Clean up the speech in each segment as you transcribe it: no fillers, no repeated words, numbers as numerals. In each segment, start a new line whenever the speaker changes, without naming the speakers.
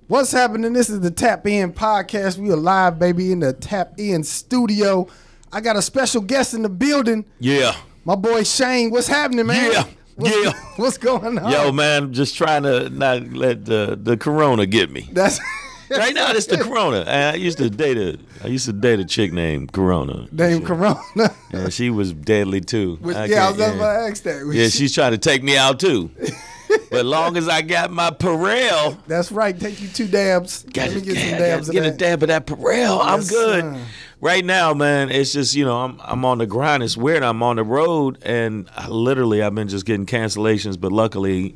What's happening? This is the Tap In podcast. We are live, baby, in the Tap In studio. I got a special guest in the building.
Yeah.
My boy Shane. What's happening, man?
Yeah.
What's going on?
Yo, man, just trying to not let the corona get me.
That's
right now. It's the corona. I used to date a chick named Corona.
Corona.
And she was deadly too.
I was about to ask that.
Yeah, she's trying to take me out too. But long as I got my Purell.
That's right. Take you 2 dabs. Let me get some dabs.
Get a dab of that Purell. I'm good. Right now, man, it's just, I'm on the grind. It's weird. I'm on the road, and I've been just getting cancellations. But luckily,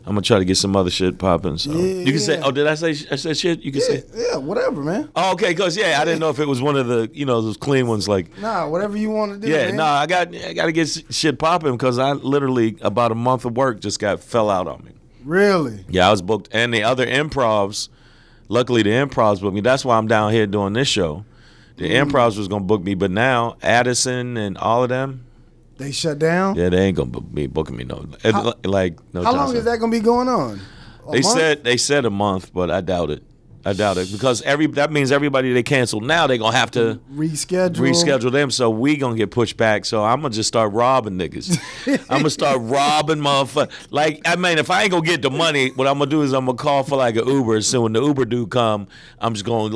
I'm going to try to get some other shit popping. So you can say, did I say shit? You can say.
Yeah, whatever, man.
Oh, okay, because, I didn't know if it was one of the, those clean ones like.
Nah, whatever you want to do,
yeah,
man.
nah, I got to get shit popping because I literally, about a month of work just fell out on me.
Really?
Yeah, I was booked. And the other improvs, luckily the improvs booked me. That's why I'm down here doing this show. The improvs was going to book me, but now Addison and all of them.
They shut down?
Yeah, they ain't going to be booking me no.
How long is that going to be going on?
They said a month, but I doubt it. Because that means everybody they canceled now they're gonna have to reschedule them. So we gonna get pushed back. So I'm gonna just start robbing niggas. I'm gonna start robbing motherfuckers. Like if I ain't gonna get the money, what I'm gonna do is I'm gonna call for like an Uber. So when the Uber dude come, I'm just gonna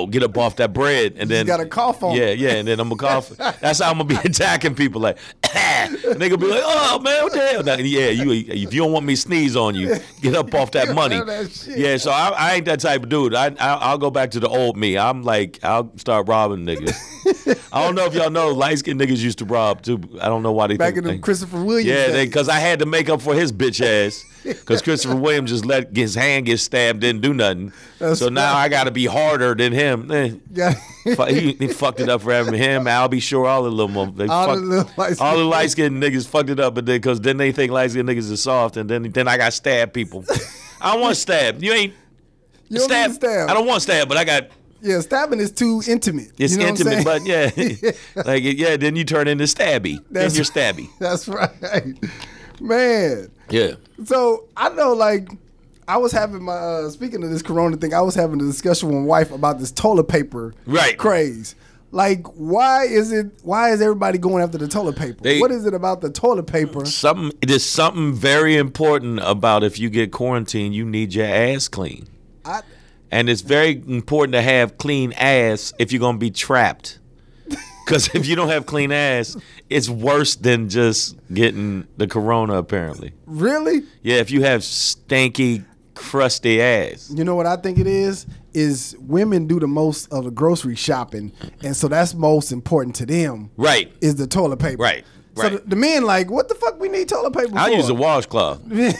get up off that bread and then
got a cough on.
Yeah, and then I'm gonna cough. That's how I'm gonna be attacking people. Like nigga be like, oh man, what the hell? Now, if you don't want me to sneeze on you, get up off that money. Yeah, so I ain't that type of dude. I'll go back to the old me. I'm like, I'll start robbing niggas. I don't know if y'all know, light-skinned niggas used to rob too. I don't know why they
back in the Christopher Williams.
Yeah, because I had to make up for his bitch ass. Because Christopher Williams just let his hand get stabbed, didn't do nothing. So now I got to be harder than him. He fucked it up for him. I'll be sure all the little all the light-skinned niggas fucked it up, but because then they think light-skinned niggas are soft, and then I got stabbed people. I don't want stabbed.
You don't need stab.
I don't want stab, but I got.
Yeah, stabbing is too intimate.
It's intimate, but then you turn into stabby. Then you're stabby.
That's right, man.
Yeah.
So I know, I was having my speaking of this corona thing, I was having a discussion with my wife about this toilet paper craze. Like, why is everybody going after the toilet paper? What is it about the toilet paper?
There's something very important about if you get quarantined, you need your ass clean. And it's very important to have clean ass if you're going to be trapped. Because if you don't have clean ass, it's worse than just getting the corona, apparently.
Really?
Yeah, if you have stanky, crusty ass.
You know what I think it is? Is women do the most of the grocery shopping, and so that's most important to them.
Right.
Is the toilet paper.
Right.
So the men what the fuck we need toilet paper for?
I'll use a washcloth.
Me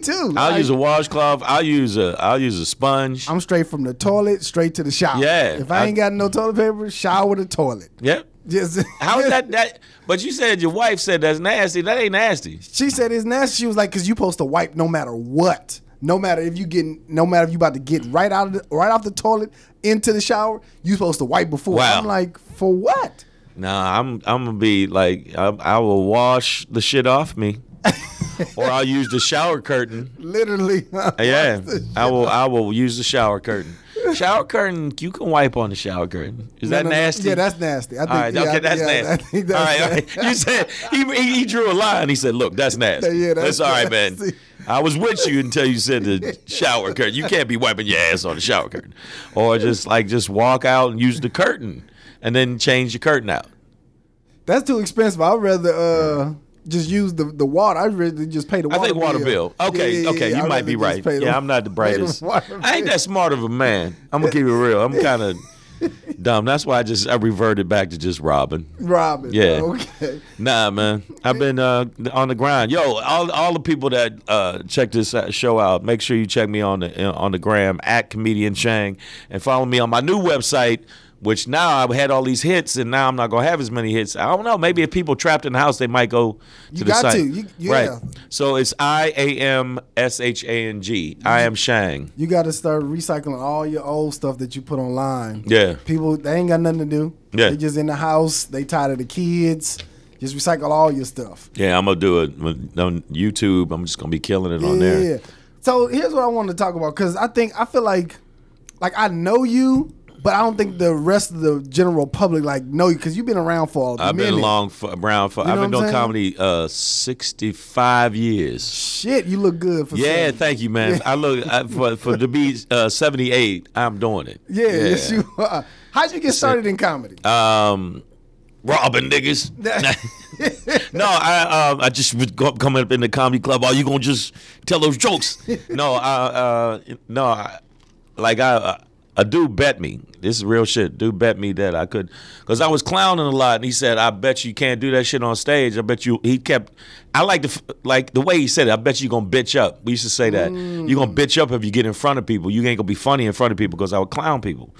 too.
I'll use a washcloth. I'll use a sponge.
I'm straight from the toilet straight to the shower.
Yeah.
If I ain't got no toilet paper, shower the toilet.
Yep. How is that? But you said your wife said that's nasty. That ain't nasty.
She said it's nasty. She was like, because you supposed to wipe no matter what. No matter if you about to get right off the toilet into the shower, you supposed to wipe before.
Wow.
I'm like, for what?
Nah, I'm gonna be like, I will wash the shit off me, or I'll use the shower curtain.
Literally.
Yeah, I will use the shower curtain. Shower curtain, you can wipe on the shower curtain. Is that nasty?
Yeah, that's nasty. I think,
all right, okay, that's nasty.
I think that's
all right. You said he drew a line. He said, "Look, that's nasty."
Yeah,
that's all right, man. I was with you until you said the shower curtain. You can't be wiping your ass on the shower curtain, or just walk out and use the curtain. And then change your curtain out.
That's too expensive. I'd rather just use the water. I'd rather just pay the water bill.
I think water bill. Okay, yeah, you might be right. Yeah, I'm not the brightest. I ain't that smart of a man. I'm going to keep it real. I'm kind of dumb. That's why I reverted back to just robbing.
Robbing.
Yeah.
Okay.
Nah, man. I've been on the grind. Yo, all the people that check this show out, make sure you check me on the gram at Comedian Shang and follow me on my new website, which now I've had all these hits, and now I'm not going to have as many hits. I don't know. Maybe if people trapped in the house, they might go to the site.
Right.
So it's IAMSHANG. I am Shang.
You got to start recycling all your old stuff that you put online.
Yeah.
People, they ain't got nothing to do.
Yeah.
They just in the house. They tired of the kids. Just recycle all your stuff.
Yeah, I'm going to do it on YouTube. I'm just going to be killing it on there.
Yeah. So here's what I want to talk about, because I feel like I know you, but I don't think the rest of the general public know you, because you've been around for a minute.
I've been around for. I've been doing comedy 65 years.
Shit, you look good for.
Yeah, thank you, man. I look for to be 78. I'm doing it.
Yeah, yes you are. How'd you get started in comedy?
Robbing niggas. No, I just was coming up in the comedy club. Oh, you gonna just tell those jokes? No, a dude bet me. This is real shit. Dude bet me that I could, because I was clowning a lot, and he said, "I bet you can't do that shit on stage." I bet you. He kept. I like the way he said it. I bet you gonna bitch up. We used to say that you gonna bitch up if you get in front of people. You ain't gonna be funny in front of people, because I would clown people.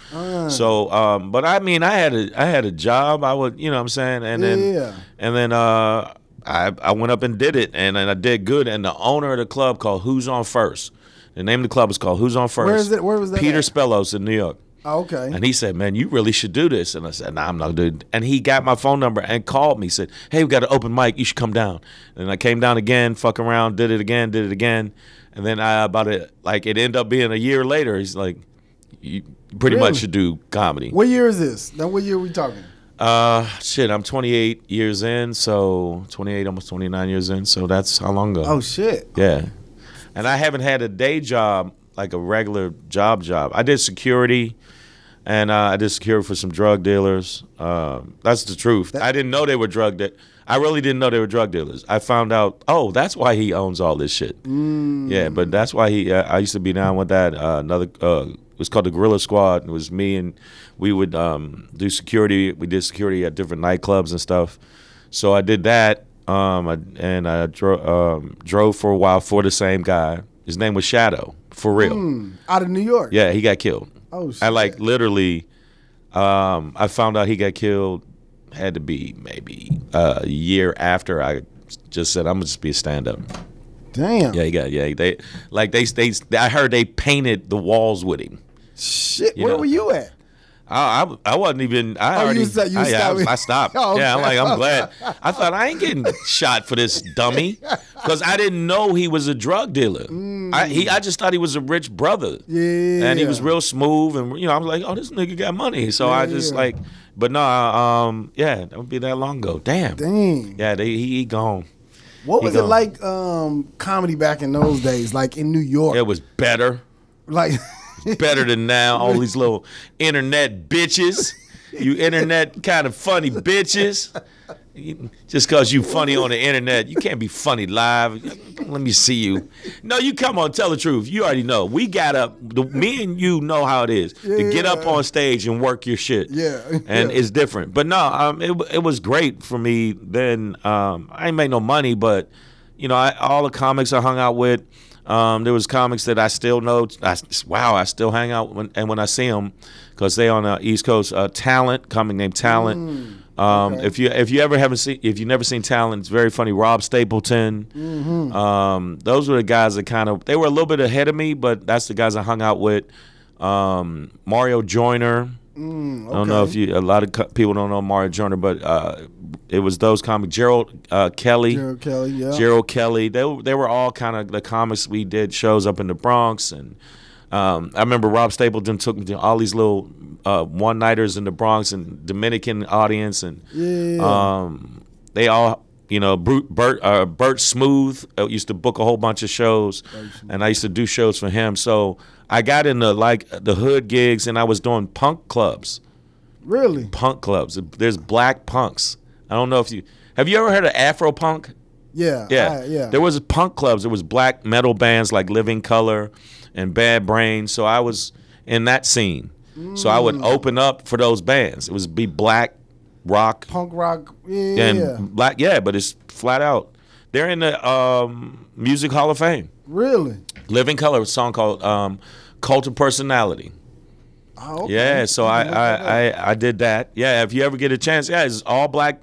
So, but I mean, I had a job. I would, you know what I'm saying, and then I went up and did it, and I did good. And the owner of the club called Who's On First. The name of the club is called Who's On First.
Where is it? Where was that?
Peter Spellos in New York.
Oh, okay.
And he said, "Man, you really should do this." And I said, "Nah, I'm not gonna do it." And he got my phone number and called me. Said, "Hey, we got an open mic. You should come down." And I came down again, fuck around, did it again. And then it ended up being a year later. He's like, "You pretty much should do comedy."
What year is this? Now, what year are we talking?
Shit, I'm 28 years in, so 28, almost 29 years in. So that's how long ago.
Oh shit.
Yeah. And I haven't had a day job, like a regular job. I did security, and I did security for some drug dealers. That's the truth. I didn't know they were I really didn't know they were drug dealers. I found out, oh, that's why he owns all this shit. Yeah, but that's why I used to be down with that. It was called the Guerrilla Squad. It was me, and we would do security. We did security at different nightclubs and stuff. So I did that. I drove for a while for the same guy. His name was Shadow, for real.
Out of New York?
Yeah, he got killed.
Oh, shit.
I literally, I found out he got killed, had to be maybe a year after I just said, I'm going to just be a stand-up.
Damn.
I heard they painted the walls with him.
Shit, where were you at?
I wasn't even. I stopped.
Oh, okay.
Yeah, I'm glad. I thought I ain't getting shot for this dummy, because I didn't know he was a drug dealer. I just thought he was a rich brother.
Yeah.
And he was real smooth, and I was like, oh, this nigga got money. So I just but no, that would be that long ago. Damn. Yeah, he gone.
What was it like comedy back in those days, like in New York?
It was better. Better than now. All these little internet bitches. You internet kind of funny bitches. Just because you funny on the internet, you can't be funny live. Let me see you. No, you come on, tell the truth. You already know. We got up. Me and you know how it is to get up on stage and work your shit.
Yeah.
And it's different. But no, it was great for me then. I ain't made no money, but all the comics I hung out with. There was comics that I still know. I still hang out when I see them, because they on the East Coast. Talent, comic named Talent. Okay. If you've never seen Talent, it's very funny. Rob Stapleton. Those were the guys that they were a little bit ahead of me, but that's the guys I hung out with. Mario Joyner. Okay. I don't know if a lot of people don't know Mario Joyner, but it was those comics. Gerald Kelly.
Gerald Kelly, yeah.
Gerald Kelly. They were all kind of the comics. We did shows up in the Bronx, and I remember Rob Stapleton took me to all these little one-nighters in the Bronx and Dominican audience, and they all, Bert Smooth used to book a whole bunch of shows, and I used to do shows for him. So I got into the hood gigs, and I was doing punk clubs.
Really?
Punk clubs. There's black punks. I don't know if have you ever heard of Afro punk?
Yeah.
Yeah. There was punk clubs. There was black metal bands like Living Color and Bad Brains. So I was in that scene. So I would open up for those bands. It was be black rock,
punk rock,
and black. Yeah, but it's flat out. They're in the Music Hall of Fame.
Really?
Living Color, a song called Cult of Personality.
Oh, okay.
Yeah, so I did that. Yeah, if you ever get a chance, it's all black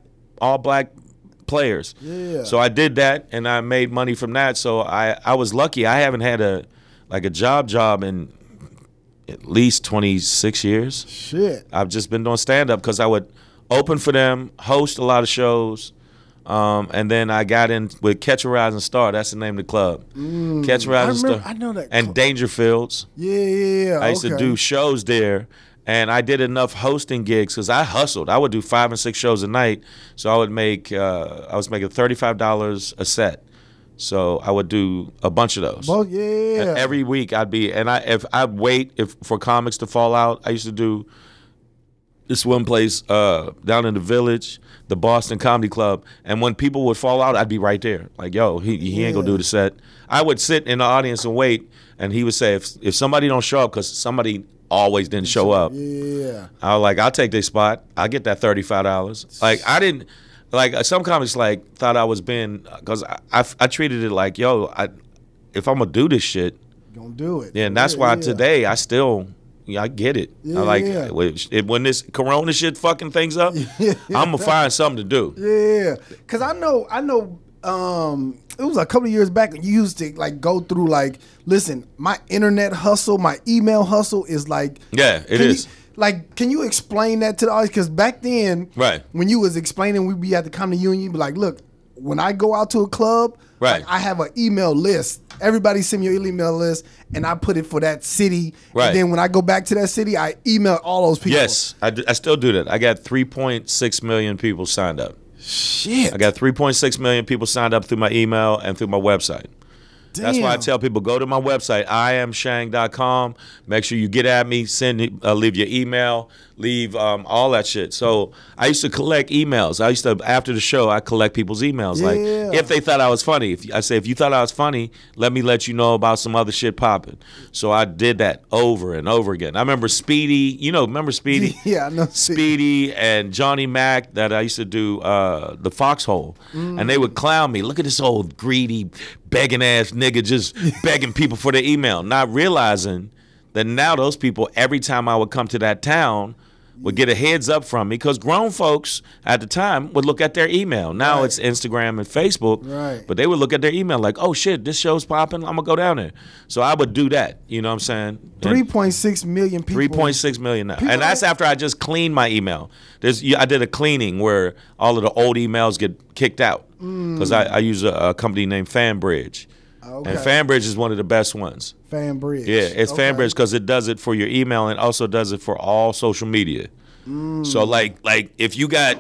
players.
Yeah.
So I did that, and I made money from that. So I was lucky. I haven't had a job in at least 26 years.
Shit.
I've just been doing stand up because I would open for them, host a lot of shows, And then I got in with Catch a Rising Star. That's the name of the club. Catch a Rising Star. I know that. And Dangerfields.
Yeah.
I used to do shows there. And I did enough hosting gigs because I hustled. I would do 5 and 6 shows a night. So I would make, I was making $35 a set. So I would do a bunch of those.
Well, yeah.
And every week I'd be, and if I'd wait for comics to fall out, I used to do this one place down in the Village, the Boston Comedy Club. And when people would fall out, I'd be right there. Like, yo, he ain't gonna do the set. I would sit in the audience and wait, and he would say, if somebody don't show up, because somebody always didn't show up.
Yeah.
I was like, I'll take their spot. I'll get that $35. Like, I didn't, like, some comics, like, thought I was being, because I treated it like, yo, if I'm going to do this shit.
You're going to do it.
Yeah, and that's why today I still, I get it.
Yeah,
I like, when this Corona shit fucking things up, I'm going to find something to do.
Yeah. Because I know, it was a couple of years back and you used to like go through like, listen, my internet hustle, my email hustle is like,
yeah, it is.
Can you explain that to the audience? Because back then, when you was explaining, we'd be at the Comedy Union, you'd be like, look, when I go out to a club, like, I have an email list. Everybody send me your email list, and I put it for that city. Right. And then when I go back to that city, I email all those people. Yes,
I still do that. I got 3.6 million people signed up.
Shit.
I got 3.6 million people signed up through my email and through my website. Damn. That's why I tell people, go to my website, iamshang.com. Make sure you get at me, leave your email, leave all that shit. So I used to collect emails. I used to, after the show, I collect people's emails. Yeah. Like, if they thought I was funny. If you thought I was funny, let me let you know about some other shit popping. So I did that over and over again. I remember Speedy, remember Speedy?
Yeah, I know
Speedy and Johnny Mac that I used to do the Foxhole. And they would clown me. Look at this old greedy, begging ass nigga just begging people for their email, not realizing that now those people, every time I would come to that town, would get a heads up from me, because grown folks at the time would look at their email. Now it's Instagram and Facebook, but they would look at their email like, oh shit, this show's popping, I'm gonna go down there. So I would do that, you know what I'm saying?
3.6 million people.
3.6 million now. And that's after I just cleaned my email. I did a cleaning where all of the old emails get kicked out, because I use a company named FanBridge. Okay. And FanBridge is one of the best ones.
FanBridge.
Yeah, it's FanBridge because it does it for your email and also does it for all social media. So like if you got,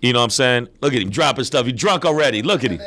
you know what I'm saying? Look at him dropping stuff. He drunk already. Look at him.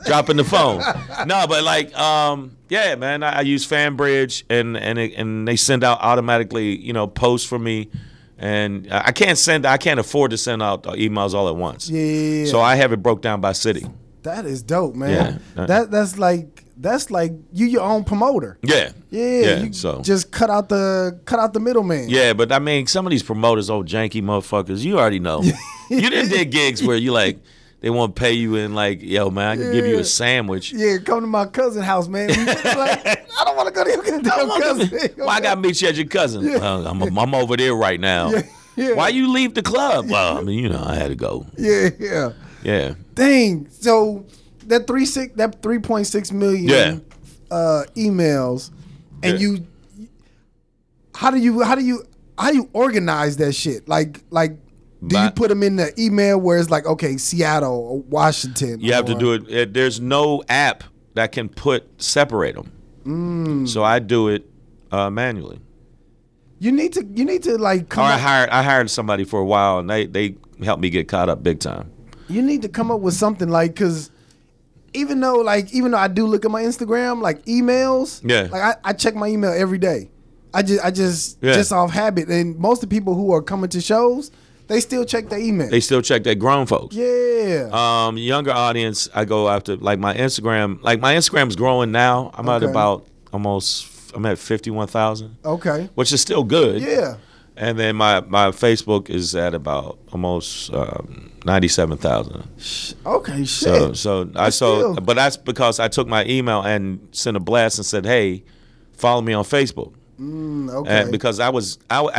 Dropping the phone. No, but like, yeah, man, I use FanBridge and they send out automatically, posts for me. And I can't afford to send out emails all at once. Yeah. So I have it broke down by city.
That is dope, man. Yeah. That's like you your own promoter.
Yeah.
You just cut out the middleman.
Yeah, but I mean, some of these promoters, old janky motherfuckers, you already know. You didn't did gigs where you like they want to pay you in like, yo, man, I can give you a sandwich.
Yeah, come to my cousin's house, man. Like, I don't want to go to your cousin.
Well, I got to meet you at your cousin. Yeah. I'm over there right now. Yeah. Why you leave the club? Well, I mean, I had to go. Yeah.
Dang. So that 3.6 million emails, and how do you organize that shit? Like do you put them in the email where it's like, okay, Seattle or Washington?
You have to do it. There's no app that can separate them. So I do it manually.
You need to like come
I hired somebody for a while, and they helped me get caught up big time.
You need to come up with something like, because even though I do look at my Instagram, like emails, like I check my email every day. I just off habit, and most of the people who are coming to shows, they still check their email.
They still check their grown folks.
Yeah.
Younger audience, I go after like my Instagram. Like my Instagram's growing now. I'm at about I'm at 51,000.
Okay.
Which is still good.
Yeah.
And then my Facebook is at about almost 97,000.
Okay, shit.
But that's because I took my email and sent a blast and said, "Hey, follow me on Facebook."
Okay.
And because I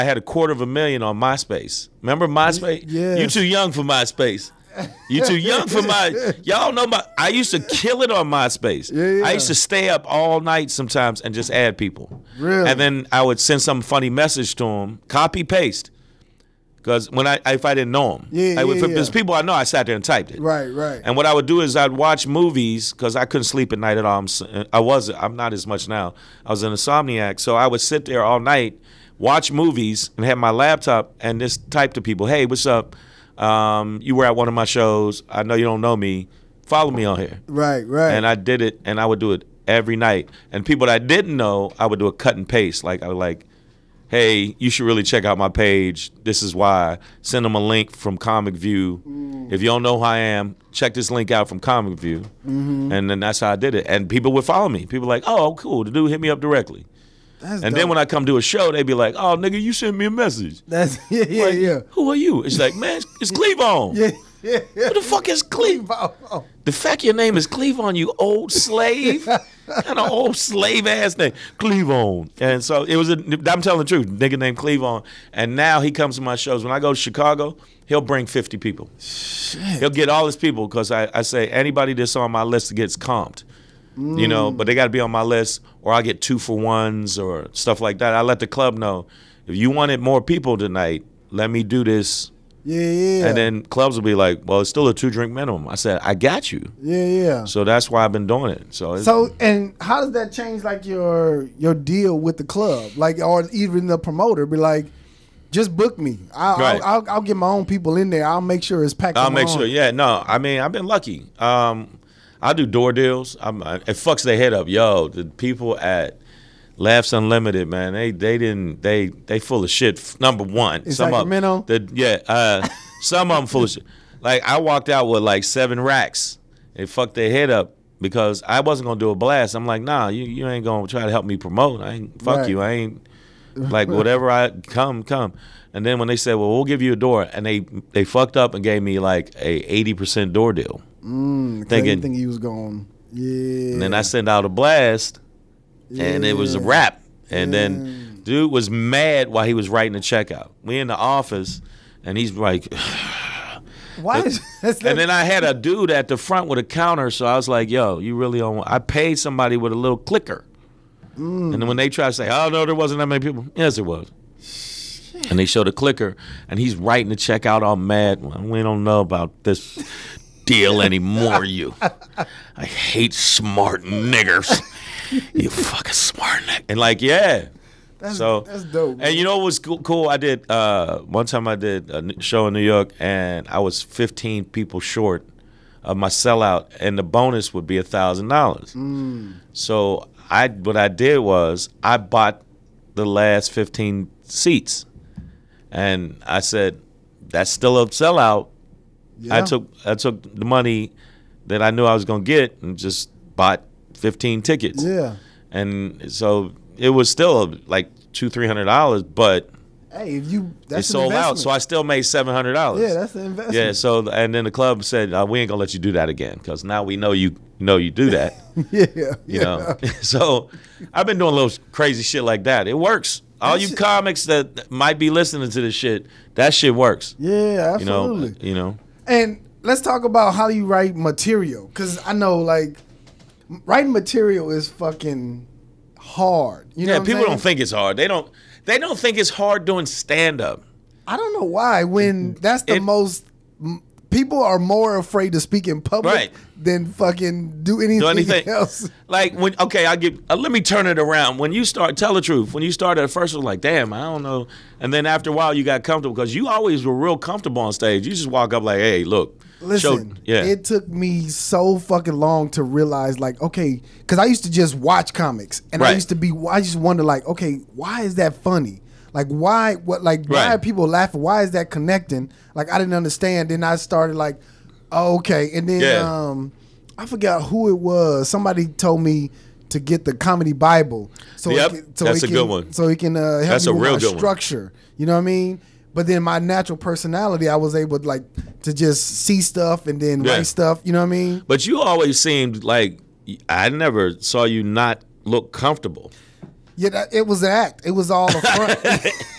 had 250,000 on MySpace. Remember MySpace?
Yeah.
You too young for MySpace. You too young for y'all know I used to kill it on MySpace.
Yeah.
I used to stay up all night sometimes and just add people.
Really?
And then I would send some funny message to them, copy paste. Because if I didn't know them. If there's people I know, I sat there and typed it.
Right.
And what I would do is I'd watch movies because I couldn't sleep at night at all. I'm not as much now. I was an insomniac. So I would sit there all night, watch movies, and have my laptop and just type to people, hey, what's up? You were at one of my shows. I know you don't know me. Follow me on here.
Right.
And I did it, and I would do it every night. And people that I didn't know, I would do a cut and paste. Like, I would hey, you should really check out my page. This is why. Send them a link from Comic View. If you don't know who I am, check this link out from Comic View. And then that's how I did it. And people would follow me. People were like, oh, cool. The dude hit me up directly. That's dope. Then when I come do a show, they'd be like, oh, nigga, you sent me a message.
Yeah.
Who are you? It's like, man, it's Cleavon.
Yeah.
Who the fuck is Cleavon? The fact your name is Cleavon, you old slave. Kind of old slave ass name, Cleavon. And so I'm telling the truth, nigga named Cleavon. And now he comes to my shows. When I go to Chicago, he'll bring 50 people.
Shit.
He'll get all his people because I say anybody that's on my list gets comped. But they got to be on my list, or I get 2-for-1s or stuff like that. I let the club know, if you wanted more people tonight, let me do this.
Yeah.
And then clubs will be like, well, it's still a 2-drink minimum. I said, I got you.
Yeah.
So that's why I've been doing it.
And how does that change like your deal with the club, like, or even the promoter? Be like, just book me. I'll get my own people in there. I'll make sure it's packed.
I'll make sure. Yeah. No, I mean, I've been lucky. I do door deals. It fucks their head up. Yo, the people at Laughs Unlimited, man, they full of shit. Number one.
It's Sacramento?
Some of them full of shit. Like, I walked out with like 7 racks. They fucked their head up because I wasn't going to do a blast. I'm like, nah, you ain't going to try to help me promote. Fuck you. I ain't, like, whatever come. And then when they said, well, we'll give you a door, and they fucked up and gave me like a 80% door deal.
Thinking he was going, yeah.
And then I sent out a blast, and it was a wrap. And then dude was mad while he was writing the checkout. We in the office, and he's like,
why?
And then I had a dude at the front with a counter, so I was like, yo, you really don't want, I paid somebody with a little clicker. And then when they try to say, oh, no, there wasn't that many people. Yes, it was. Shit. And they showed a clicker, and he's writing the checkout all mad. We don't know about this deal anymore, you. I hate smart niggers. You fucking smart nigger. And like, yeah.
That's dope. Man.
And you know what was cool? I did, one time I did a show in New York, and I was 15 people short of my sellout, and the bonus would be $1,000. So what I did was I bought the last 15 seats, and I said, that's still a sellout. Yeah. I took the money that I knew I was gonna get and just bought 15 tickets.
Yeah.
And so it was still like $200-300, but
hey, it
sold out. So I still made $700.
Yeah, that's the investment.
Yeah. So and then the club said, we ain't gonna let you do that again because now we know you do that. You know. So I've been doing a little crazy shit like that. It works. All you comics that might be listening to this shit, that shit works.
Yeah, absolutely.
You know.
And let's talk about how you write material, because I know like writing material is fucking hard. You know what I'm
people
saying?
don't think it's hard. They don't think it's hard doing stand up.
I don't know why. When that's the most people are more afraid to speak in public than fucking do anything else.
Like let me turn it around. When you tell the truth. When you started at first, it was like, damn, I don't know. And then after a while, you got comfortable because you always were real comfortable on stage. You just walk up like, hey, look.
Listen, it took me so fucking long to realize, like, okay, because I used to just watch comics, and I just wonder, like, okay, why is that funny? Like, why are people laughing? Why is that connecting? Like, I didn't understand. Then I started like, oh, okay, and then I forgot who it was. Somebody told me to get the Comedy Bible. So
that's a good one.
So he can help me with my structure. You know what I mean? But then my natural personality, I was able to just see stuff and then write stuff. You know what I mean?
But you always seemed like I never saw you not look comfortable.
Yeah, it was an act. It was all a front.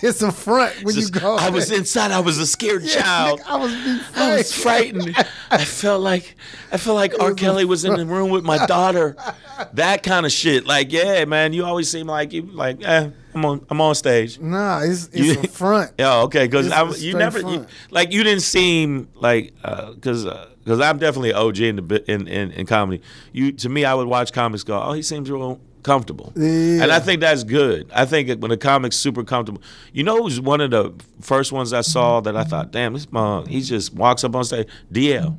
It's a front when you go.
I was inside. I was a scared child.
I was
frightened. I felt like R. Kelly was in the room with my daughter. That kind of shit. Like, yeah, man. You always seem like I'm on stage.
Nah, it's a front.
Yeah, okay, because you didn't seem like because I'm definitely an OG in comedy. To me, I would watch comics go, oh, he seems real comfortable, and I think that's good. I think when a comic's super comfortable, you know, who's one of the first ones I saw that I thought, damn, this he just walks up on stage. DL.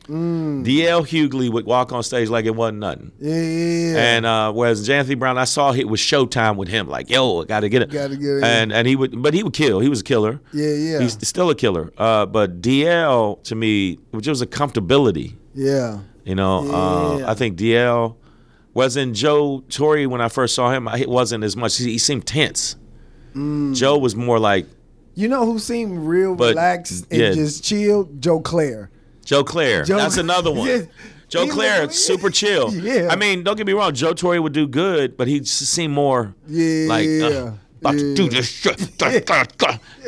DL Hughley would walk on stage like it wasn't nothing.
Yeah.
And whereas Anthony Brown, I saw it was showtime with him. Like, yo, I gotta get it. And he would kill. He was a killer.
Yeah.
He's still a killer. But DL to me, which was a comfortability.
Yeah.
You know, I think DL was in Joe Torre when I first saw him. It wasn't as much. He seemed tense. Joe was more like.
You know who seemed real relaxed and just chill? Joe Claire.
That's another one. Yeah. Joe Claire, super chill. Yeah. I mean, don't get me wrong. Joe Torre would do good, but he seemed more like about to do this shit.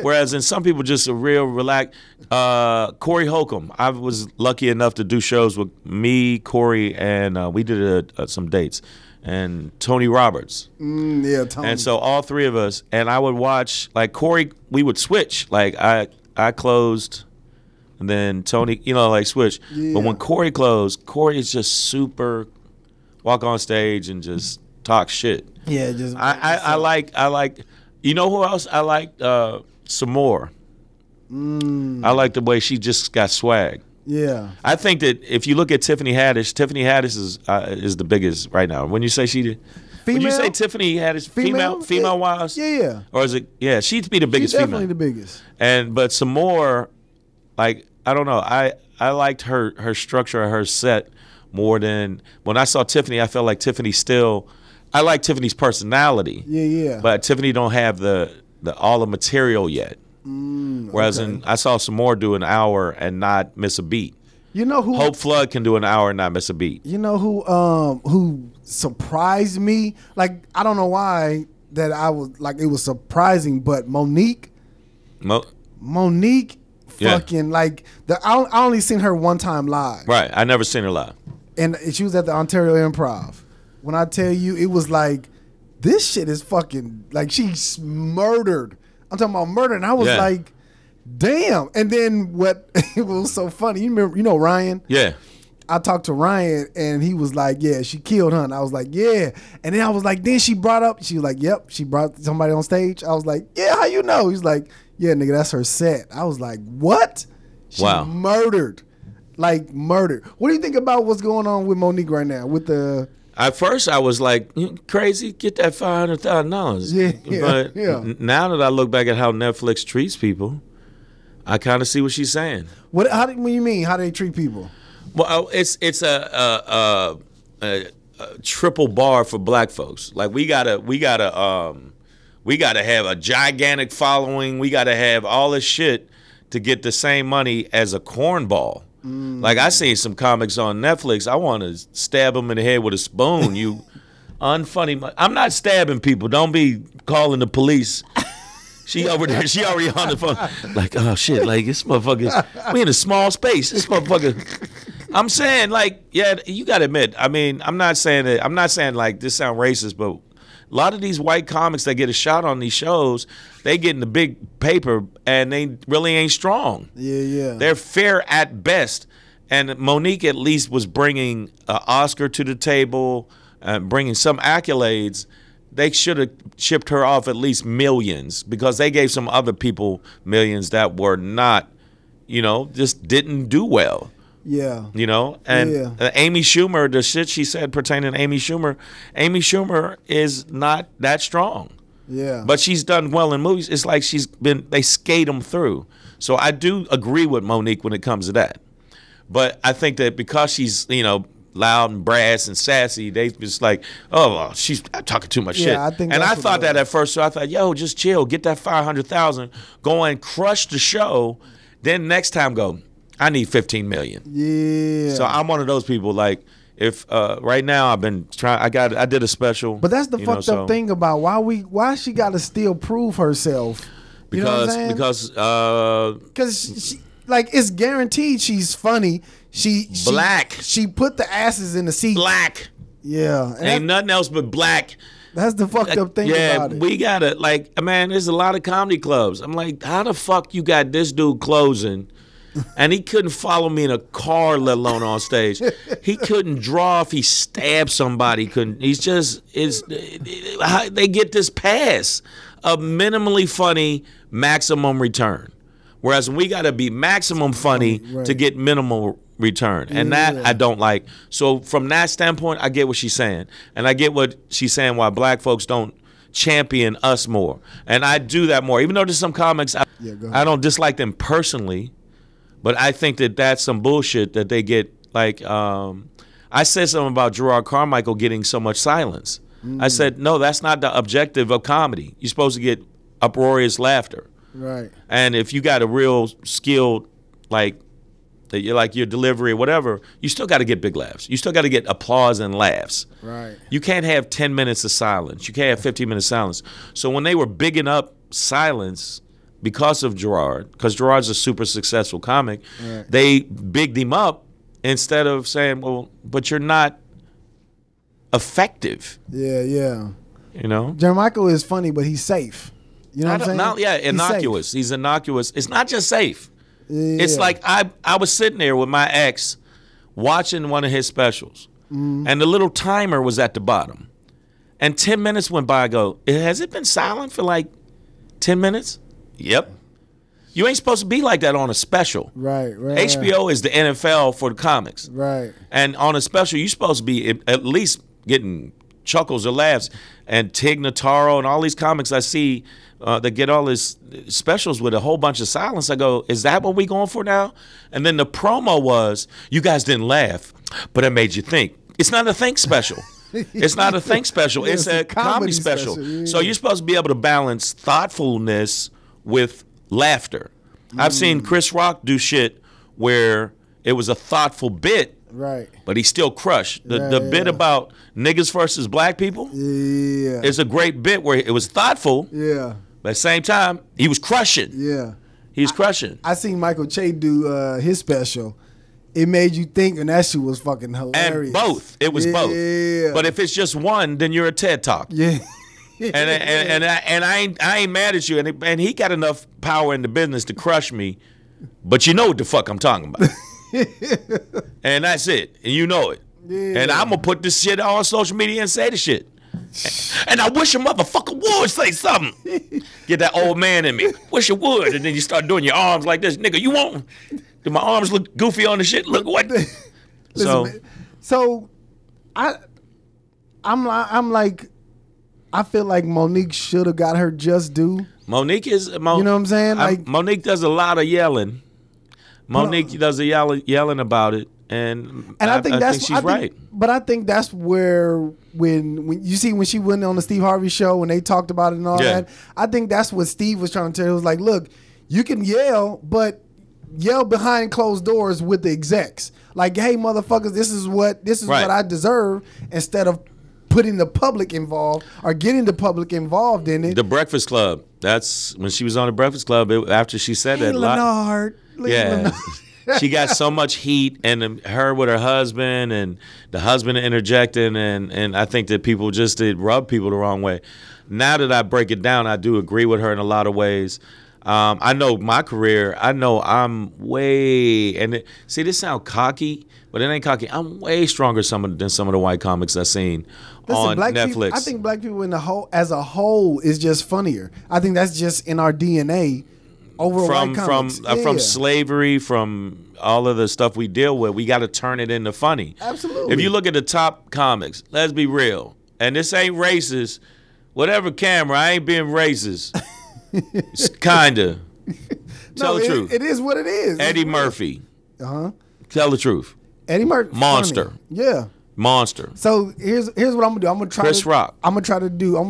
Whereas in some people, just a real relaxed. Corey Holcomb. I was lucky enough to do shows with me, Corey, and we did some dates. And Tony Roberts.
Tony.
And so all three of us, and I would watch, like Corey, we would switch. Like I closed. And then Tony, you know, like switch. Yeah. But when Corey closed, Corey is just super walk on stage and just talk shit.
Yeah, just
I like you know who else I like? Some more. I like the way she just got swag.
Yeah.
I think that if you look at Tiffany Haddish is the biggest right now. When you say female? Would you say Tiffany Haddish female wise?
Yeah.
Or is it she'd be the biggest
definitely
female.
The biggest.
But some more, like, I don't know. I liked her structure, her set more than when I saw Tiffany. I felt like Tiffany still. I like Tiffany's personality.
Yeah.
But Tiffany don't have the all the material yet. Whereas I saw some more do an hour and not miss a beat.
You know who?
Hope Flood can do an hour and not miss a beat.
You know who surprised me? Like, I don't know why that I was like it was surprising, but Monique. Monique. Fucking like I only seen her one time live.
Right, I never seen her live.
And she was at the Ontario Improv. When I tell you, it was like this shit is fucking like she's murdered. I'm talking about murder, and I was like, damn. And then what? It was so funny. You remember? You know Ryan?
Yeah.
I talked to Ryan, and he was like, yeah, she killed her. And I was like, yeah. And then I was like, then she was like, yep, she brought somebody on stage. I was like, yeah, how you know? He's like, yeah, nigga, that's her set. I was like, what? She murdered. Like, murdered. What do you think about what's going on with Monique right now? With the...
At first, I was like, crazy, get that $500,000.
Yeah,
but now that I look back at how Netflix treats people, I kind of see what she's saying.
What do you mean? How do they treat people?
Well, it's a triple bar for black folks. Like we gotta have a gigantic following. We gotta have all this shit to get the same money as a cornball. Like I seen some comics on Netflix. I want to stab them in the head with a spoon. You unfunny. I'm not stabbing people. Don't be calling the police. She over there. She already on the phone. Like, oh shit. Like this motherfucker. We in a small space. This motherfucker. I'm saying, like, yeah, you got to admit. I mean, I'm not saying like this sound racist, but a lot of these white comics that get a shot on these shows, they get in the big paper and they really ain't strong.
Yeah.
They're fair at best. And Monique at least was bringing an Oscar to the table, bringing some accolades. They should have shipped her off at least millions because they gave some other people millions that were not, just didn't do well.
Yeah.
And Amy Schumer, the shit she said pertaining to Amy Schumer is not that strong.
Yeah.
But she's done well in movies. It's like they skate them through. So I do agree with Monique when it comes to that. But I think that because she's, loud and brass and sassy, they just like, oh, well, she's talking too much shit.
I think
and I thought that at first. So I thought, yo, just chill, get that $500,000, go and crush the show. Then next time go, I need $15 million.
Yeah.
So I'm one of those people. Like, if right now I've been trying, I did a special.
But that's the fucked up thing about why she got to still prove herself.
Because
she, like, it's guaranteed she's funny.
Black.
She put the asses in the seat.
Black.
Yeah.
Ain't nothing else but black.
That's the fucked up thing about it.
Yeah, we gotta, like, man, there's a lot of comedy clubs. I'm like, how the fuck you got this dude closing and he couldn't follow me in a car, let alone on stage. He couldn't draw if he stabbed somebody. He's just, they get this pass of minimally funny, maximum return. Whereas we got to be maximum funny to get minimal return. And that I don't like. So from that standpoint, I get what she's saying. And I get what she's saying why black folks don't champion us more. And I do that more. Even though there's some comics, I don't dislike them personally. But I think that that's some bullshit that they get. Like, I said something about Gerard Carmichael getting so much silence. I said, no, that's not the objective of comedy. You're supposed to get uproarious laughter.
Right.
And if you got a real skilled, like your delivery or whatever, you still got to get big laughs. You still got to get applause and laughs.
Right.
You can't have 10 minutes of silence. You can't have 15 minutes of silence. So when they were bigging up silence because of Gerard, because Gerard's a super successful comic, they bigged him up instead of saying, well, but you're not effective.
Yeah, yeah.
You know?
Jermichael is funny, but he's safe. You know what I'm saying?
Yeah, innocuous. He's innocuous. It's not just safe. Yeah. It's like I was sitting there with my ex watching one of his specials, and the little timer was at the bottom. And 10 minutes went by. I go, has it been silent for like 10 minutes? Yep. You ain't supposed to be like that on a special.
Right.
HBO is the NFL for the comics.
Right.
And on a special, you're supposed to be at least getting chuckles or laughs. And Tig Notaro and all these comics I see that get all these specials with a whole bunch of silence. I go, is that what we going for now? And then the promo was, you guys didn't laugh, but it made you think. It's not a think special. It's not a think special. It's a comedy special. Yeah. So you're supposed to be able to balance thoughtfulness with laughter. I've seen Chris Rock do shit where it was a thoughtful bit,
right?
But he still crushed. The bit about niggas versus black people is a great bit where it was thoughtful.
Yeah.
But at the same time, he was crushing.
Yeah.
He was crushing.
I seen Michael Che do his special. It made you think, and that shit was fucking hilarious.
And both. It was both. But if it's just one, then you're a TED Talk.
Yeah.
and I ain't mad at you. And he got enough power in the business to crush me. But you know what the fuck I'm talking about. And that's it. And you know it. Yeah. And I'm going to put this shit on social media and say the shit. And I wish a motherfucker would say something. Get that old man in me. Wish you would. And then you start doing your arms like this. Nigga, you won't. Do my arms look goofy on the shit? Look what?
So I'm like, I feel like Monique should have got her just due.
Monique is,
you know what I'm saying? Like
Monique does a lot of yelling. Monique does a yelling about it, and I think she's right.
But I think that's where when you see when she went on the Steve Harvey show and they talked about it and all that. I think that's what Steve was trying to tell her. It was like, look, you can yell, but yell behind closed doors with the execs. Like, hey, motherfuckers, this is what I deserve, instead of putting the public involved or getting the public involved in it.
The Breakfast Club. That's when she was on the Breakfast Club. After she said that,
Leonard.
She got so much heat, and her with her husband, and the husband interjecting, and I think that people just did rub people the wrong way. Now that I break it down, I do agree with her in a lot of ways. I know my career. I know I'm way, and see, this sound cocky, but it ain't cocky. I'm way stronger than some of the white comics I've seen on Netflix.
People, I think black people as a whole is just funnier. I think that's just in our DNA. Over white comics.
From slavery, from all of the stuff we deal with, we got to turn it into funny.
Absolutely.
If you look at the top comics, let's be real, and this ain't racist. Whatever camera, I ain't being racist. It's kinda. Tell the truth.
It is what it is.
Eddie Murphy. Tell the truth.
Eddie Murphy.
Monster.
Funny. Yeah.
Monster.
So here's what I'm gonna do. I'm gonna try
Chris Rock.
I'm gonna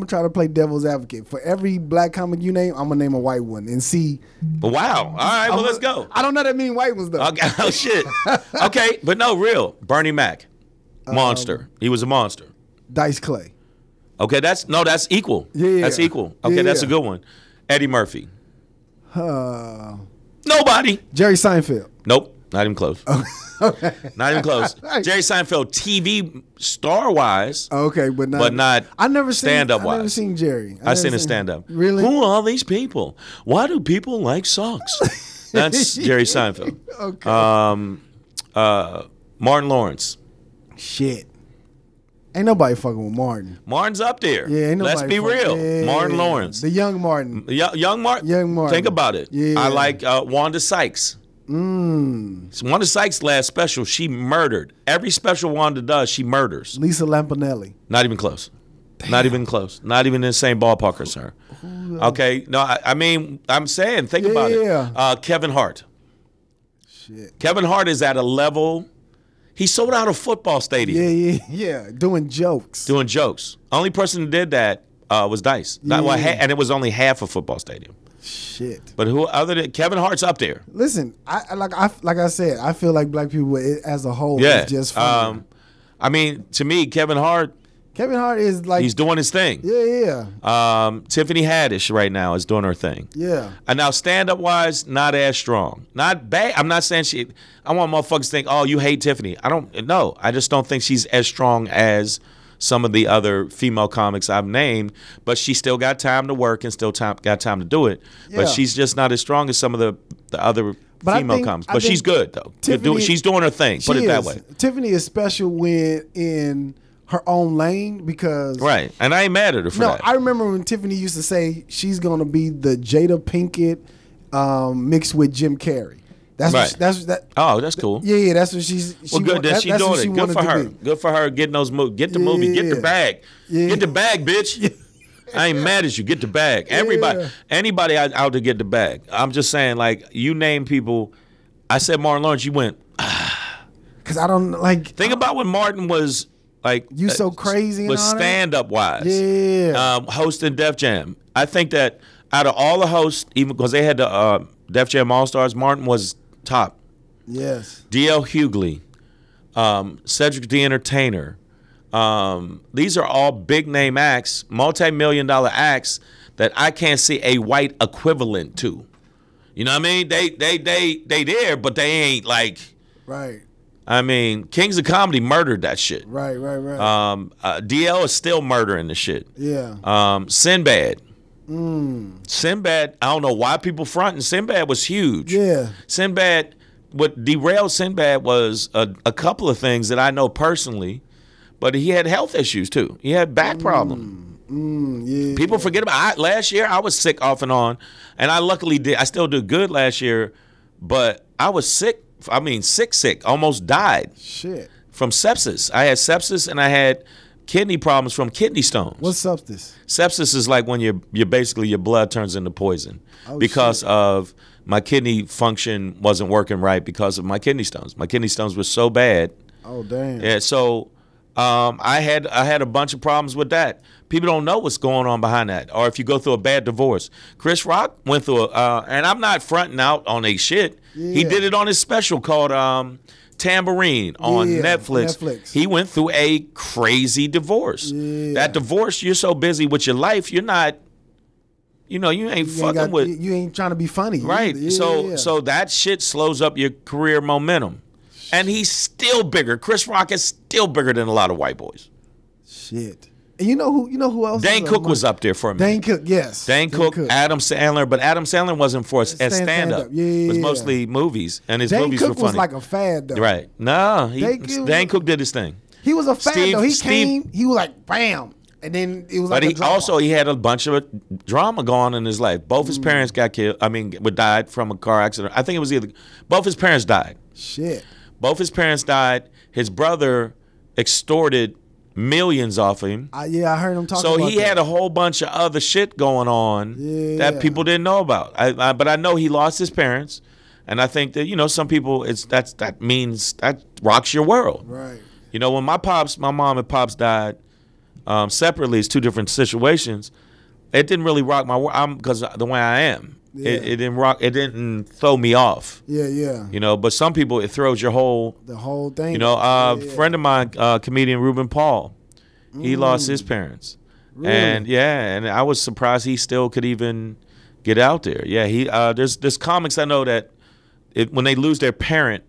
try to play devil's advocate. For every black comic you name, I'm gonna name a white one and see.
Wow. All right. Well, let's go.
I don't know that many white ones though.
Okay. Oh shit. Okay, but no, real. Bernie Mac. Monster. He was a monster.
Dice Clay.
Okay, that's equal.
Yeah.
That's equal. Okay, that's a good one. Eddie Murphy. Nobody.
Jerry Seinfeld.
Nope. Not even close.
Okay.
Not even close. Jerry Seinfeld, TV star-wise.
Okay, but not
I never stand-up wise.
I've never seen Jerry.
I've seen his stand-up.
Really?
Who are all these people? Why do people like socks? That's Jerry Seinfeld.
Okay.
Martin Lawrence.
Shit. Ain't nobody fucking with Martin.
Martin's up there.
Yeah, ain't nobody
Let's be real.
Yeah,
Martin Lawrence.
The young Martin.
Young Martin.
Young Martin.
Think about it.
Yeah.
I like Wanda Sykes. Wanda Sykes' last special, she murdered. Every special Wanda does, she murders.
Lisa Lampanelli.
Not even close.
Damn.
Not even close. Not even in the same ballpark as her. Okay. No, I mean, I'm saying, think about it. Kevin Hart.
Shit.
Kevin Hart is at a level. He sold out a football stadium.
Yeah. Doing jokes.
Doing jokes. Only person who did that was Dice. And it was only half a football stadium.
Shit.
But who other than Kevin Hart's up there?
Listen, like I said, I feel like black people as a whole is just funny.
I mean, to me, Kevin Hart
is like,
he's doing his thing.
Yeah.
Tiffany Haddish right now is doing her thing.
Yeah.
And now stand-up wise, not as strong. Not bad. I'm not saying I want motherfuckers to think, oh, you hate Tiffany. I don't know. I just don't think she's as strong as some of the other female comics I've named, but she still got time to work and still got time to do it. Yeah. But she's just not as strong as some of the other female comics. But she's good, though. She's doing her thing. Put it that way.
Tiffany is special when in her own lane because...
Right. And I ain't mad at her for that.
I remember when Tiffany used to say she's going to be the Jada Pinkett mixed with Jim Carrey. That's
right. Oh, that's cool.
Yeah, that's what she's.
Well, good that she's doing it. Good for her. Good for her getting those movies. Get the movie. Get the bag. Yeah. Get the bag, bitch. Yeah. I ain't mad at you. Get the bag. Anybody out to get the bag. I'm just saying, like, you name people. I said Martin Lawrence. You went.
Because I don't like.
Think about when Martin was like.
You so crazy.
Was stand up wise.
Yeah.
Hosting Def Jam. I think that out of all the hosts, even because they had the Def Jam All Stars, Martin was top.
Yes.
D.L. Hughley, Cedric the Entertainer. These are all big name acts, multi-million-dollar acts that I can't see a white equivalent to. You know what I mean? They there, but they ain't like.
Right.
I mean, Kings of Comedy murdered that shit.
Right.
DL is still murdering the shit.
Yeah.
Sinbad. Sinbad, I don't know why people fronting. Sinbad was huge.
Yeah.
Sinbad, what derailed Sinbad was a couple of things that I know personally, but he had health issues too. He had back problems.
Yeah.
People forget about it. Last year I was sick off and on, and I luckily did. I still did good last year, but I was sick. I mean, sick, almost died.
Shit. From
sepsis. I had sepsis and I had kidney problems from kidney stones.
What's sepsis?
Sepsis is like when you're basically your blood turns into poison because of my kidney function wasn't working right because of my kidney stones. My kidney stones were so bad.
Oh damn.
Yeah. So I had a bunch of problems with that. People don't know what's going on behind that, or if you go through a bad divorce. Chris Rock went through and I'm not fronting out on a shit. Yeah. He did it on his special called Tambourine on Netflix. He went through a crazy divorce. Yeah. That divorce, you're so busy with your life, you're not, you ain't fucking with.
You ain't trying to be funny.
Right. Yeah. So that shit slows up your career momentum. And he's still bigger. Chris Rock is still bigger than a lot of white boys.
Shit. And you know who else?
Dane Cook was up there for a minute.
Dane Cook, yes.
Dane Cook, Adam Sandler, but Adam Sandler wasn't for as stand-up. It was mostly movies, and his movies were funny.
Dane Cook was like a fad, though.
Right. No, Dane Cook did his thing.
He was a fad, though. He was like, bam. And then it was like
But he had a bunch of drama going on in his life. Both his parents got killed. Died from a car accident. I think it was both his parents died.
Shit.
Both his parents died. His brother extorted millions off him.
I heard him talking
about
that.
So he had a whole bunch of other shit going on that people didn't know about. But I know he lost his parents, and I think that some people that means that rocks your world.
Right.
When my mom and pops died separately, it's two different situations. It didn't really rock my world because the way I am. Yeah. It didn't rock. It didn't throw me off.
Yeah.
But some people it throws the whole thing. Friend of mine, comedian Ruben Paul, he lost his parents, really? and I was surprised he still could even get out there. Yeah, there's comics I know that when they lose their parent,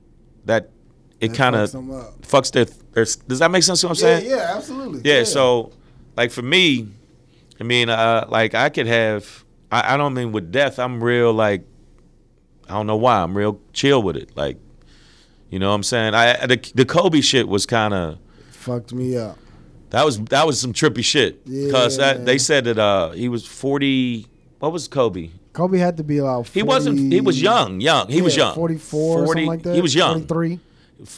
it kind of fucks their. Does that make sense? What I'm saying?
Yeah, absolutely.
Yeah. So, like for me, I mean, like I could have. I don't mean with death. I'm real like. I don't know why. I'm real chill with it. Like, you know what I'm saying? The Kobe shit was kind of
fucked me up.
That was some trippy shit. Yeah, because they said that he was 40. What was Kobe?
Kobe had to be about 40.
He was young. He was young.
44 something like that.
He was young.
43.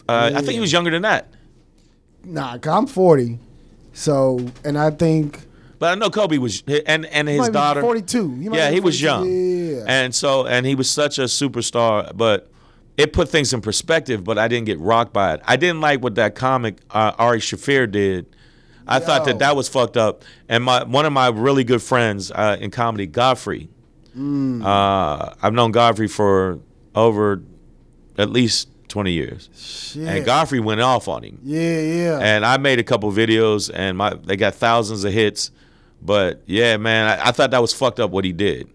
I think he was younger than that.
Nah, cause I'm 40. So, and I think.
But I know Kobe was, and his daughter.
42.
He was young.
Yeah.
And he was such a superstar, but it put things in perspective, but I didn't get rocked by it. I didn't like what that comic Ari Shaffir did. I thought that was fucked up. And one of my really good friends in comedy, Godfrey. I've known Godfrey for over at least 20 years.
Shit.
And Godfrey went off on him.
Yeah.
And I made a couple videos, and they got thousands of hits. But yeah, man, I thought that was fucked up what he did.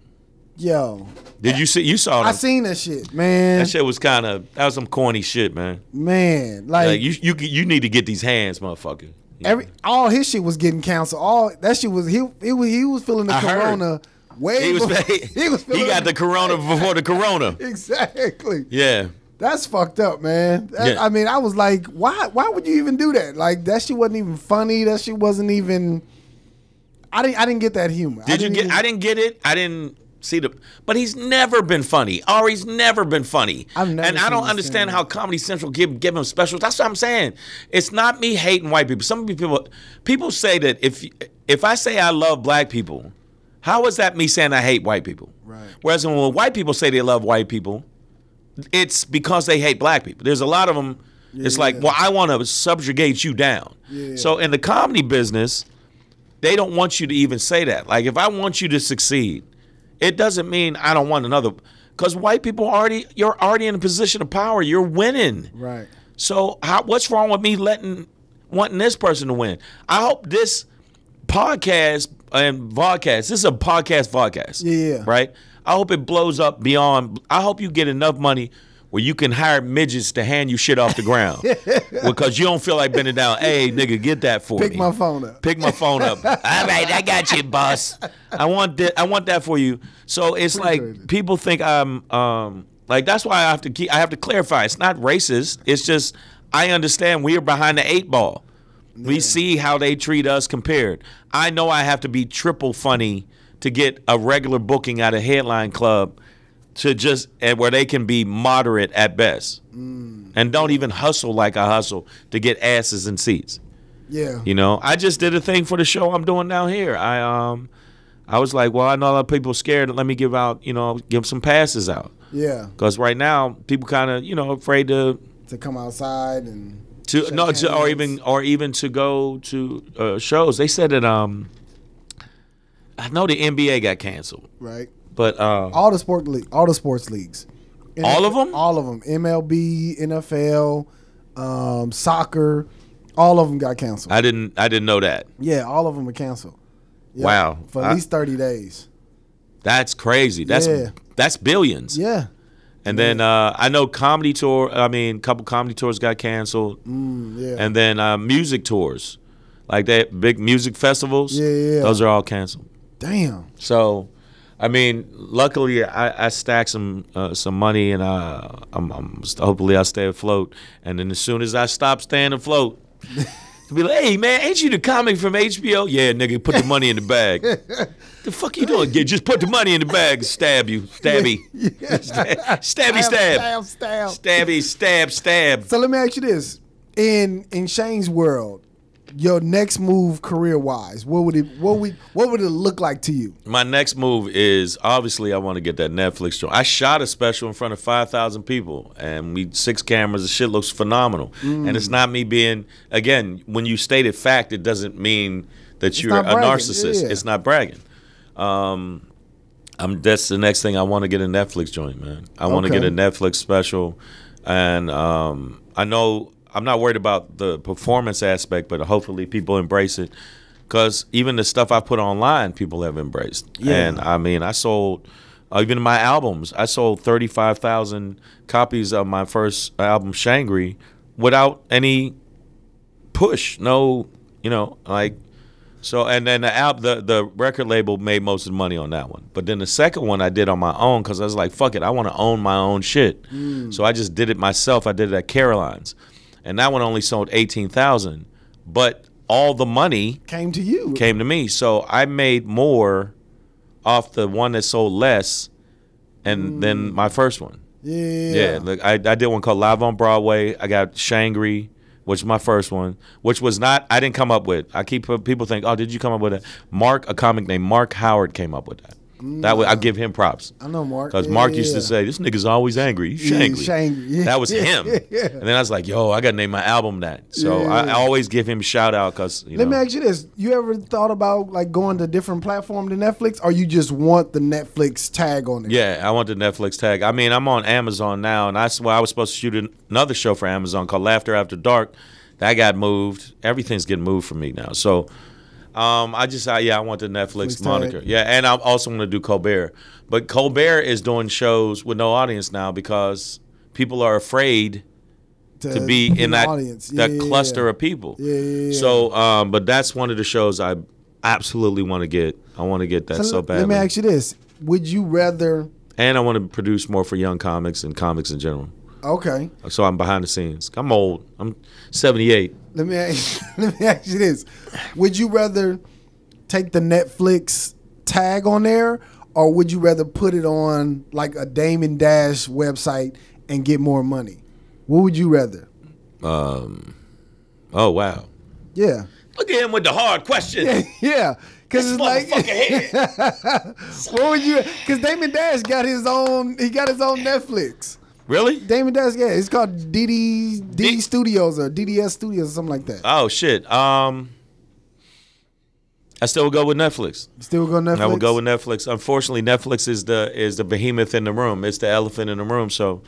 Yo.
Did you see? You saw it?
I seen that shit, man.
That shit was that was some corny shit, man.
Man,
like you need to get these hands, motherfucker.
All his shit was getting canceled. All that shit was he was feeling the corona way.
He got the corona before the corona.
Exactly.
Yeah.
That's fucked up, man. I mean, I was like, why would you even do that? Like that shit wasn't even funny. That shit wasn't even. I didn't get that humor.
I didn't get it. I didn't see but he's never been funny. Ari's never been funny. I don't understand how Comedy Central give him specials. That's what I'm saying. It's not me hating white people. Some people say that if I say I love black people, how is that me saying I hate white people?
Right.
Whereas when white people say they love white people, it's because they hate black people. There's a lot of them. It's like, well, I want to subjugate you down.
Yeah.
So in the comedy business, they don't want you to even say that. Like, if I want you to succeed, it doesn't mean I don't want another. Because white people you're already in a position of power. You're winning.
Right.
So what's wrong with me wanting this person to win? I hope this podcast and vodcast, this is a vodcast.
Yeah.
Right? I hope it blows up beyond. I hope you get enough money where you can hire midgets to hand you shit off the ground because you don't feel like bending down. Hey, nigga, get that for me.
Pick my phone up.
Pick my phone up. All right, I got you, boss. I want that for you. So it's like people think I'm like that's why I have to clarify. It's not racist. It's just I understand we are behind the 8 ball. Yeah. We see how they treat us compared. I know I have to be triple funny to get a regular booking at a headline club. Where they can be moderate at best and don't even hustle like I hustle to get asses in seats.
Yeah.
You know, I just did a thing for the show I'm doing down here. I was like, well, I know a lot of people are scared. Let me give some passes out.
Yeah.
Because right now, people kind of, afraid to
come outside and
or even to go to shows. They said that I know the NBA got canceled.
Right.
But
all the sports leagues,
all of them,
MLB, NFL, soccer, all of them got canceled.
I didn't know that.
Yeah, all of them are canceled. Yep.
Wow,
for at least 30 days.
That's crazy. That's billions.
Yeah.
And then I know comedy tour. I mean, a couple comedy tours got canceled.
Yeah.
And then music tours, like that big music festivals.
Yeah.
Those are all canceled.
Damn.
So. I mean, luckily I stacked some money, and hopefully I'll stay afloat. And then as soon as I stop staying afloat, be like, "Hey man, ain't you the comic from HBO?" Yeah, nigga, put the money in the bag. The fuck you doing? Just put the money in the bag. Stab you, stabby, stabby, stab.
So let me ask you this: in Shane's world, your next move career-wise, what would it look like to you?
My next move is obviously I want to get that Netflix show. I shot a special in front of 5,000 people, and 6 cameras. The shit looks phenomenal, and it's not me being again. When you state a fact, it doesn't mean that you're a narcissist. Yeah. It's not bragging. That's the next thing I want to get a Netflix joint, man. I want to get a Netflix special, and I know. I'm not worried about the performance aspect, but hopefully people embrace it. Because even the stuff I put online, people have embraced. Yeah. And I mean, I sold Even my albums, I sold 35,000 copies of my first album, Shangri, without any push. No, so. And then the record label made most of the money on that one. But then the second one I did on my own because I was like, fuck it, I want to own my own shit. So I just did it myself. I did it at Caroline's, and that one only sold 18,000. But all the money
came to
me. So I made more off the one that sold less and than my first one. Yeah. Look, I did one called Live on Broadway. I got Shangri, which is my first one, which was not, I didn't come up with. People think, oh, did you come up with it? A comic named Mark Howard came up with that. I give him props.
I know Mark.
Because Mark used to say, this nigga's always angry. He's shangry. That was him. And then I was like, yo, I got to name my album that. So I always give him a shout out because,
Let me ask you this. You ever thought about like going to different platform than Netflix, or you just want the Netflix tag on it?
Yeah, I want the Netflix tag. I mean, I'm on Amazon now, and I was supposed to shoot another show for Amazon called Laughter After Dark. That got moved. Everything's getting moved for me now. So I want the Netflix moniker. Yeah, and I also want to do Colbert. But Colbert is doing shows with no audience now because people are afraid to be in that audience. That cluster of people. Yeah. So, but that's one of the shows I absolutely want to get. I want to get that so badly.
Let me ask you this. Would you rather...
And I want to produce more for young comics and comics in general.
Okay.
So I'm behind the scenes. I'm old. I'm 78.
Let me ask you this. Would you rather take the Netflix tag on there, or would you rather put it on like a Damon Dash website and get more money? What would you rather?
Oh, wow.
Yeah.
Look at him with the hard question.
Yeah. Because it's like, what would you? Because Damon Dash got his own. He got his own Netflix.
Really?
Damon Dash, yeah. It's called DD Studios or DDS Studios or something like that.
Oh shit. I still would go with Netflix.
Still go Netflix?
I would go with Netflix. Unfortunately, Netflix is the behemoth in the room. It's the elephant in the room. So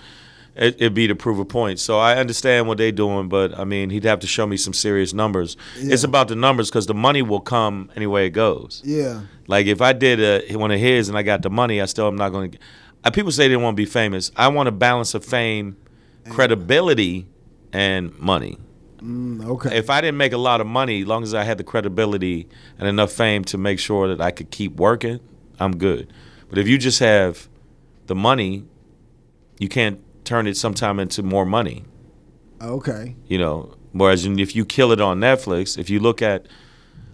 it'd be to prove a point. So I understand what they're doing, but I mean, he'd have to show me some serious numbers. Yeah. It's about the numbers because the money will come any way it goes.
Yeah.
Like if I did one of his and I got the money, I still am not going to. People say they want to be famous. I want a balance of fame, credibility, and money.
Okay.
If I didn't make a lot of money, as long as I had the credibility and enough fame to make sure that I could keep working, I'm good. But if you just have the money, you can't turn it sometime into more money.
Okay.
Whereas if you kill it on Netflix, if you look at,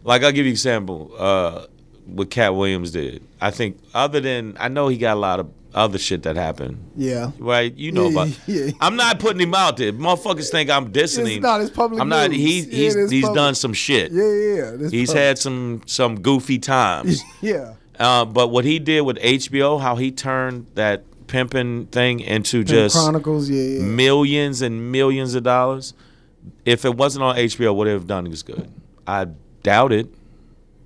like I'll give you an example, what Cat Williams did. I think I know he got a lot of other shit that happened.
Yeah.
Right? About. Yeah. I'm not putting him out there. Motherfuckers think I'm dissing him.
It's not. It's public
I'm not.
news.
He's done some shit.
Yeah.
He's had some goofy times.
Yeah.
But what he did with HBO, how he turned that pimping thing into just
Chronicles,
millions and millions of dollars. If it wasn't on HBO, would it have done as good? I doubt it.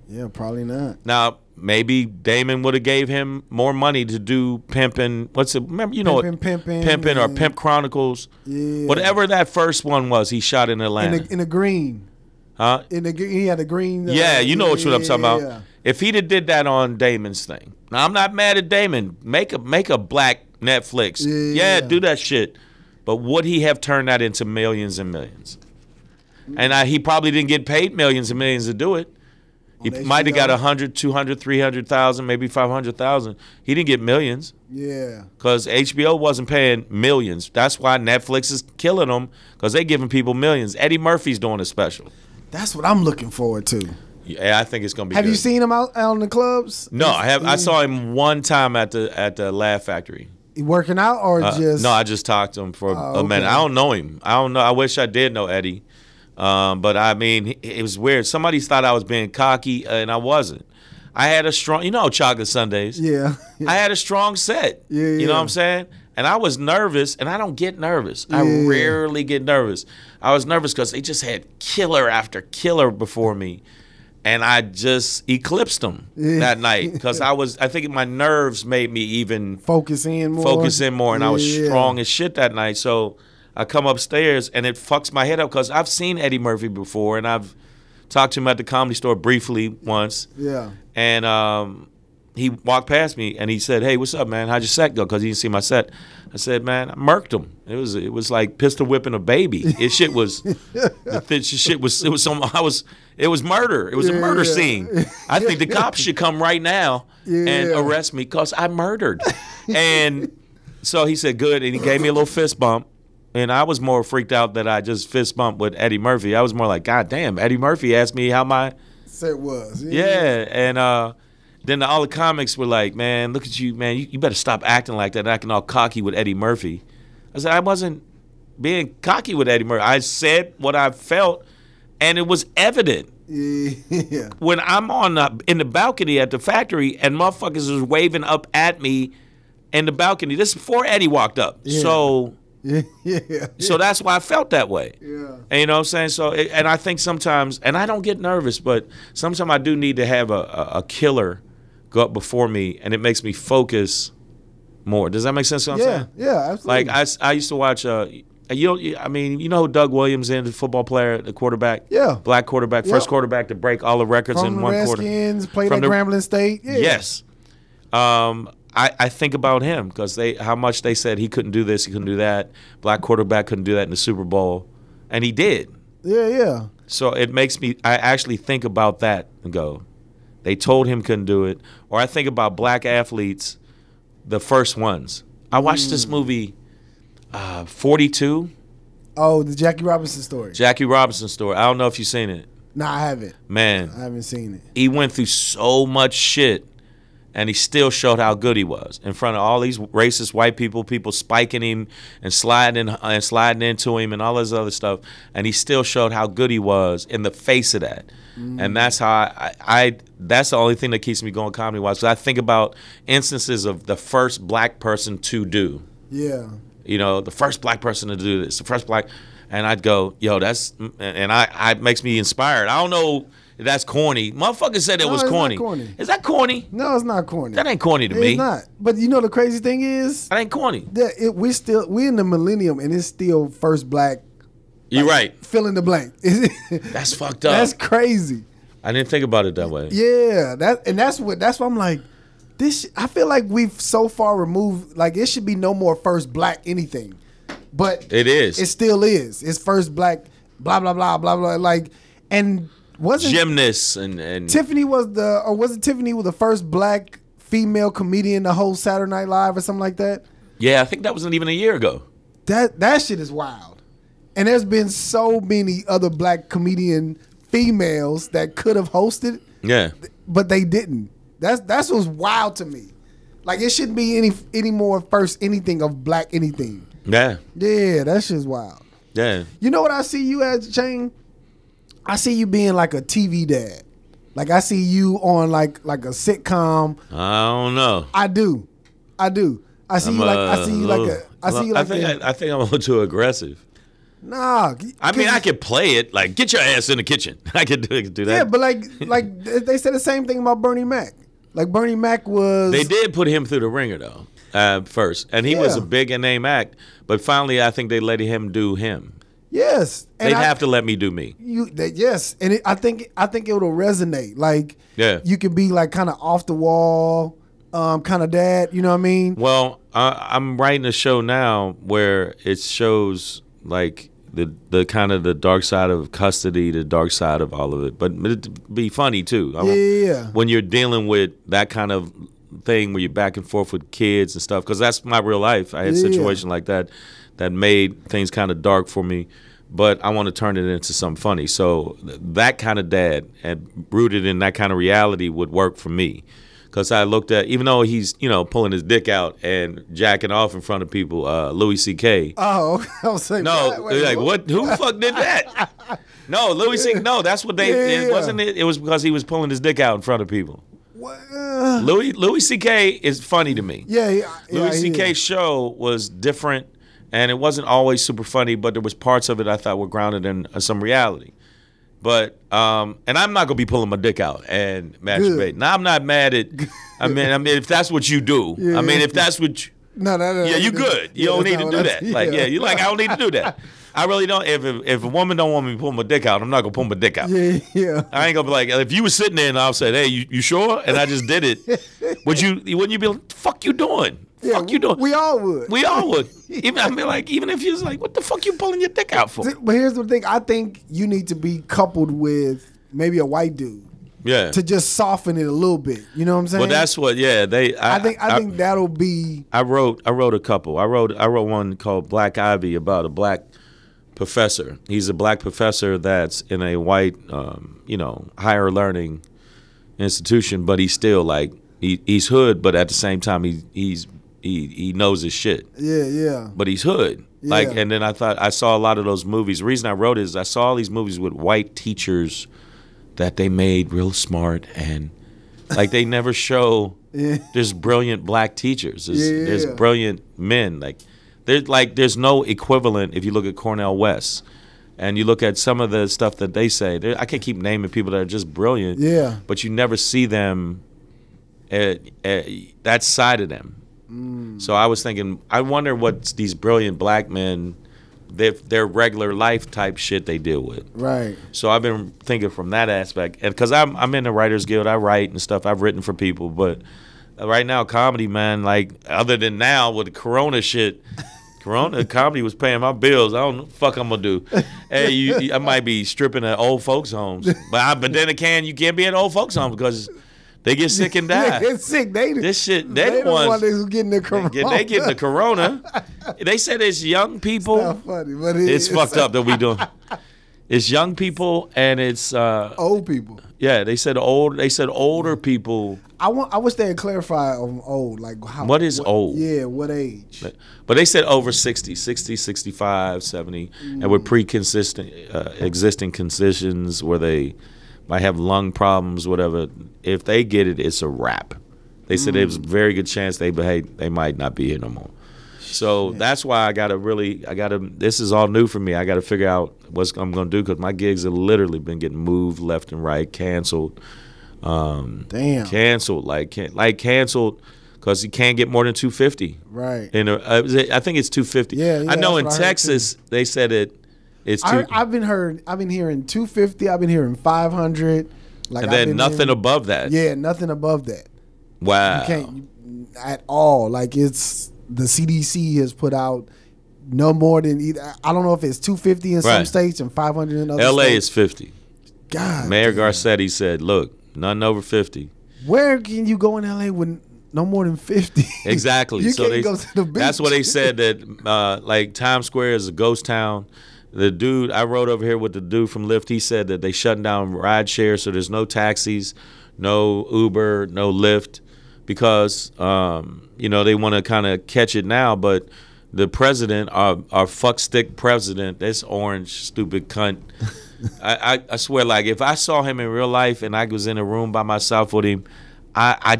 Yeah, probably not.
Now, maybe Damon would have gave him more money to do Pimpin'. Remember, Pimpin' or Pimp Chronicles.
Yeah.
Whatever that first one was, he shot in Atlanta.
In a green.
Huh?
He had a green.
Yeah, you know what I'm talking about. If he'd have did that on Damon's thing. Now, I'm not mad at Damon. Make a black Netflix. Yeah, do that shit. But would he have turned that into millions and millions? And he probably didn't get paid millions and millions to do it. He might have got 100, 200, 300,000, maybe 500,000. He didn't get millions.
Yeah.
Because HBO wasn't paying millions. That's why Netflix is killing them, because they're giving people millions. Eddie Murphy's doing a special.
That's what I'm looking forward to.
Yeah, I think it's gonna be.
Have
good.
you seen him out in the clubs?
No, I have. I saw him one time at the Laugh Factory.
He working out or just?
No, I just talked to him for a minute. I don't know him. I don't know. I wish I did know Eddie. But I mean, it was weird. Somebody thought I was being cocky, and I wasn't. I had a strong, Chocolate Sundays.
Yeah.
I had a strong set.
Yeah.
You know what I'm saying? And I was nervous, and I don't get nervous. I rarely get nervous. I was nervous because they just had killer after killer before me, and I just eclipsed them that night because I think my nerves made me even
focus in more,
and I was strong as shit that night. So I come upstairs, and it fucks my head up because I've seen Eddie Murphy before, and I've talked to him at the Comedy Store briefly once.
Yeah.
And he walked past me and he said, "Hey, what's up, man? How'd your set go?" Because he didn't see my set. I said, "Man, I murked him. It was like pistol whipping a baby. It was murder. It was a murder scene. I think the cops should come right now and arrest me because I murdered." And so he said, "Good," and he gave me a little fist bump. And I was more freaked out that I just fist bumped with Eddie Murphy. I was more like, God damn, Eddie Murphy asked me how my
set was.
Yeah, and then all the comics were like, "Man, look at you, man. You better stop acting like that, acting all cocky with Eddie Murphy." I said, I wasn't being cocky with Eddie Murphy. I said what I felt, and it was evident.
Yeah.
When I'm in the balcony at the factory and motherfuckers is waving up at me in the balcony. This is before Eddie walked up.
Yeah.
So
yeah.
So that's why I felt that way.
Yeah.
And you know what I'm saying? So, and I think sometimes, and I don't get nervous, but sometimes I do need to have a killer go up before me, and it makes me focus more. Does that make sense? What I'm saying?
Yeah, absolutely.
Like I used to watch. You know who Doug Williams is, the football player, the quarterback?
Yeah.
Black quarterback, first quarterback to break all the records
from
in one quarter.
From the Redskins, played at Grambling State. Yeah.
Yes. I think about him because how much they said he couldn't do this, he couldn't do that. Black quarterback couldn't do that in the Super Bowl, and he did.
Yeah.
So it makes me. I actually think about that and go, they told him couldn't do it. Or I think about black athletes, the first ones. I watched this movie, 42.
Oh, the Jackie Robinson story.
Jackie Robinson story. I don't know if you've seen it.
Nah, I haven't.
Man,
I haven't seen it.
He went through so much shit. And he still showed how good he was in front of all these racist white people spiking him and sliding into him and all this other stuff. And he still showed how good he was in the face of that. And that's how that's the only thing that keeps me going comedy-wise. Because I think about instances of the first black person to do.
Yeah.
You know, the first black person to do this, the first black. And I'd go, yo, it makes me inspired. I don't know. That's corny. Motherfucker said it was corny.
Not corny.
Is that corny?
No, it's not corny.
That ain't corny to me.
It's not. But you know the crazy thing is?
That ain't corny.
That we in the millennium and it's still first black.
You're right.
Fill in the blank.
That's fucked up.
That's crazy.
I didn't think about it that way.
Yeah. That's why I'm like, I feel like we've so far removed, like it should be no more first black anything. But
it is.
It still is. It's first black, blah, blah, blah, blah, blah. Like, and wasn't
gymnasts and
Tiffany wasn't Tiffany the first black female comedian to host Saturday Night Live or something like that?
Yeah, I think that wasn't even a year ago.
That shit is wild. And there's been so many other black comedian females that could have hosted.
Yeah.
But they didn't. That's what's wild to me. Like it shouldn't be any more first anything of black anything.
Yeah.
Yeah, that shit's wild.
Yeah.
You know what I see you as, Shane? I see you being like a TV dad. Like I see you on like a sitcom.
I don't know.
I do. I see you like
I think I'm a little too aggressive.
Nah.
I mean, I could play it like get your ass in the kitchen. I could do that.
Yeah, but like they said the same thing about Bernie Mac. Like Bernie Mac was.
They did put him through the ringer though, first, and he was a big name act. But finally, I think they let him do him.
Yes,
they'd have to let me do me.
Yes, and I think it will resonate. Like, you could be like kind of off the wall, kind of dad. You know what I mean?
Well, I'm writing a show now where it shows like the kind of the dark side of custody, the dark side of all of it, but it'd be funny too.
Yeah.
When you're dealing with that kind of thing where you're back and forth with kids and stuff, because that's my real life. I had a situation like that made things kind of dark for me, but I want to turn it into something funny. So that kind of dad and rooted in that kind of reality would work for me. Because I looked at, even though he's, pulling his dick out and jacking off in front of people, Louis C.K.
Oh, I was saying,
no, what? Who the fuck did that? No, Louis C.K. No, that's what they. It wasn't. It was because he was pulling his dick out in front of people. Louis C.K. is funny to me. Louis C.K.'s show was different, and it wasn't always super funny, but there was parts of it I thought were grounded in some reality. But and I'm not gonna be pulling my dick out and masturbating. Now I'm not mad at. I mean, if that's what you do. I mean, if that's what.
No.
Yeah, you good. You don't need to do that. Like, you're like, I don't need to do that. I really don't. If a woman don't want me to pull my dick out, I'm not gonna pull my dick out.
Yeah.
I ain't gonna be like, if you were sitting there and I said, hey, you sure? And I just did it. Wouldn't you be like, fuck you doing?
Yeah,
fuck you doing?
We all would.
We all would. Even if you was like, what the fuck you pulling your dick out for?
But here's the thing. I think you need to be coupled with maybe a white dude.
Yeah.
To just soften it a little bit. You know what I'm saying?
Well, that's what. Yeah. I
think that'll be.
I wrote a couple. I wrote one called Black Ivy about a black professor. He's a black professor that's in a white, higher learning institution, but he's still like he's hood, but at the same time he knows his shit.
Yeah.
But he's hood.
Yeah.
And then I saw a lot of those movies. The reason I wrote it is I saw all these movies with white teachers that they made real smart, and like they never show there's brilliant black teachers. There's brilliant men. There's no equivalent if you look at Cornel West and you look at some of the stuff that they say. I can't keep naming people that are just brilliant.
Yeah.
But you never see them that side of them. So I was thinking, I wonder what these brilliant black men, their regular life type shit they deal with.
Right.
So I've been thinking from that aspect, and because I'm in the Writers Guild, I write and stuff. I've written for people, but right now comedy, man, like other than now with the Corona shit, comedy was paying my bills. I don't know what the fuck I'm gonna do. Hey, I might be stripping at old folks' homes, but then again, you can't be at old folks' homes because they get sick and die.
They get sick. They
the ones
who getting the corona.
They getting the corona. They said it's young people.
It's not funny, but
it's fucked up that we doing. It's young people and it's
old people.
Yeah, they said older people.
I wish they had clarified on old, like how.
What is old?
Yeah, what age?
But they said over 60, 65, 70, and with existing conditions where they might have lung problems, whatever. If they get it, it's a wrap. They said there's a very good chance they might not be here no more. So that's why this is all new for me. I got to figure out what I'm going to do because my gigs have literally been getting moved left and right, canceled.
Damn.
Canceled, canceled because you can't get more than 250.
Right.
I think it's 250.
Yeah,
I know in Texas they said it's
I've been hearing 250. I've been hearing 500.
Like, and then nothing above that.
Yeah, nothing above that.
Wow.
You can't at all. Like it's the CDC has put out no more than either. I don't know if it's 250 in some states and 500 in other
LA
states.
is 50.
God.
Mayor Garcetti said, "Look, nothing over 50."
Where can you go in LA with no more than 50?
Exactly.
You can't go to the beach.
That's what they said that like Times Square is a ghost town. The dude I rode over here with the dude from Lyft, he said that they shutting down ride share, so there's no taxis, no Uber, no Lyft, because they want to kind of catch it now. But the president, our fuckstick president, this orange stupid cunt, I swear, like if I saw him in real life and I was in a room by myself with him, I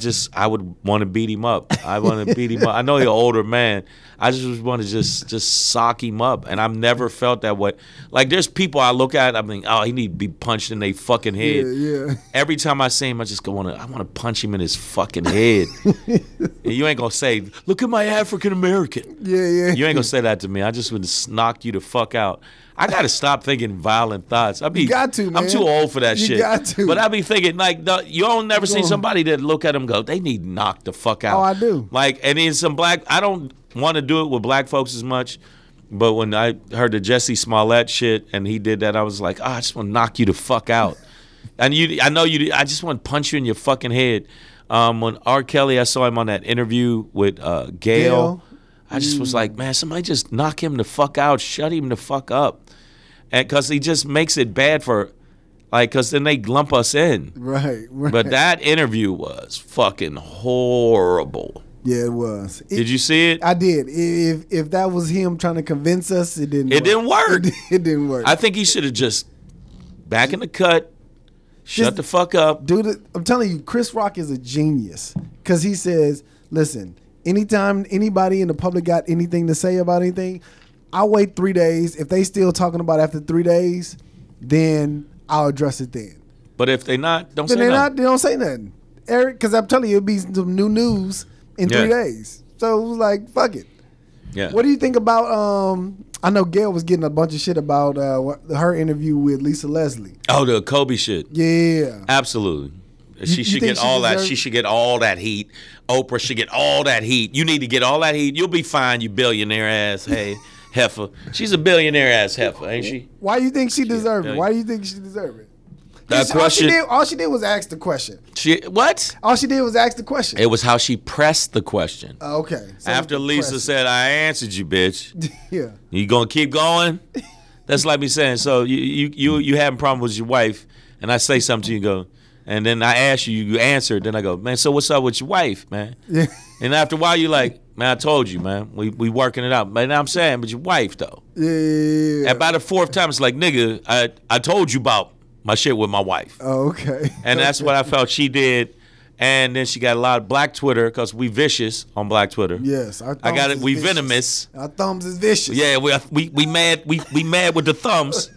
would want to beat him up. I want to beat him up. I know he's an older man. I just want to just sock him up. And I've never felt that way. Like there's people I look at, I mean, oh, he need to be punched in their fucking head.
Yeah.
Every time I see him, I just I want to punch him in his fucking head. You ain't gonna say, look at my African American.
Yeah.
You ain't gonna say that to me. I just would knock you the fuck out. I gotta stop thinking violent thoughts.
You got to, man.
I'm too old for that shit.
You got to.
But I be thinking like you don't never see somebody that look at them go, they need knocked the fuck out.
Oh, I do.
Like, and in some black, I don't want to do it with black folks as much. But when I heard the Jesse Smollett shit and he did that, I was like, I just want to knock you the fuck out. And I just want to punch you in your fucking head. When R. Kelly, I saw him on that interview with Gail. I just was like, man, somebody just knock him the fuck out, shut him the fuck up. And because he just makes it bad for, because then they lump us in.
Right.
But that interview was fucking horrible.
Yeah, it was.
Did you see it?
I did. If that was him trying to convince us, it didn't work.
It didn't work.
It didn't work.
I think he should have just back in the cut, shut the fuck up.
Dude, I'm telling you, Chris Rock is a genius. Because he says, listen, anytime anybody in the public got anything to say about anything, I'll wait 3 days. If they still talking about it after 3 days, then I'll address it then.
But if they not, don't say
nothing.
nothing.
They don't say nothing. Eric, because I'm telling you, it'll be some new news in 3 days. So it was like, fuck it.
Yeah.
What do you think about, I know Gail was getting a bunch of shit about her interview with Lisa Leslie.
Oh, the Kobe shit.
Yeah.
Absolutely. She should get all that. She should get all that heat. Oprah should get all that heat. You need to get all that heat. You'll be fine, you billionaire ass. Hey, heifer. She's a billionaire ass heifer, ain't she?
Why do you think she deserves it? Why do you think she deserves it?
That question.
All she did was ask the question.
What?
All she did was ask the question.
It was how she pressed the question.
Okay.
So after Lisa said, "I answered you, bitch."
Yeah.
You gonna keep going? That's like me saying, so you having problems with your wife, and I say something to you, go, and then I ask you, you answer, then I go, man, so what's up with your wife, man?
Yeah.
And after a while, you like, man, I told you, man, we working it out. But now I'm saying, but your wife though.
Yeah.
And by the fourth time, it's like, nigga, I told you about my shit with my wife.
Oh, okay.
And that's what I felt she did. And then she got a lot of black Twitter because we vicious on black Twitter.
Yes,
I got it. We vicious. Venomous.
Our thumbs is vicious.
Yeah, we mad. We mad with the thumbs.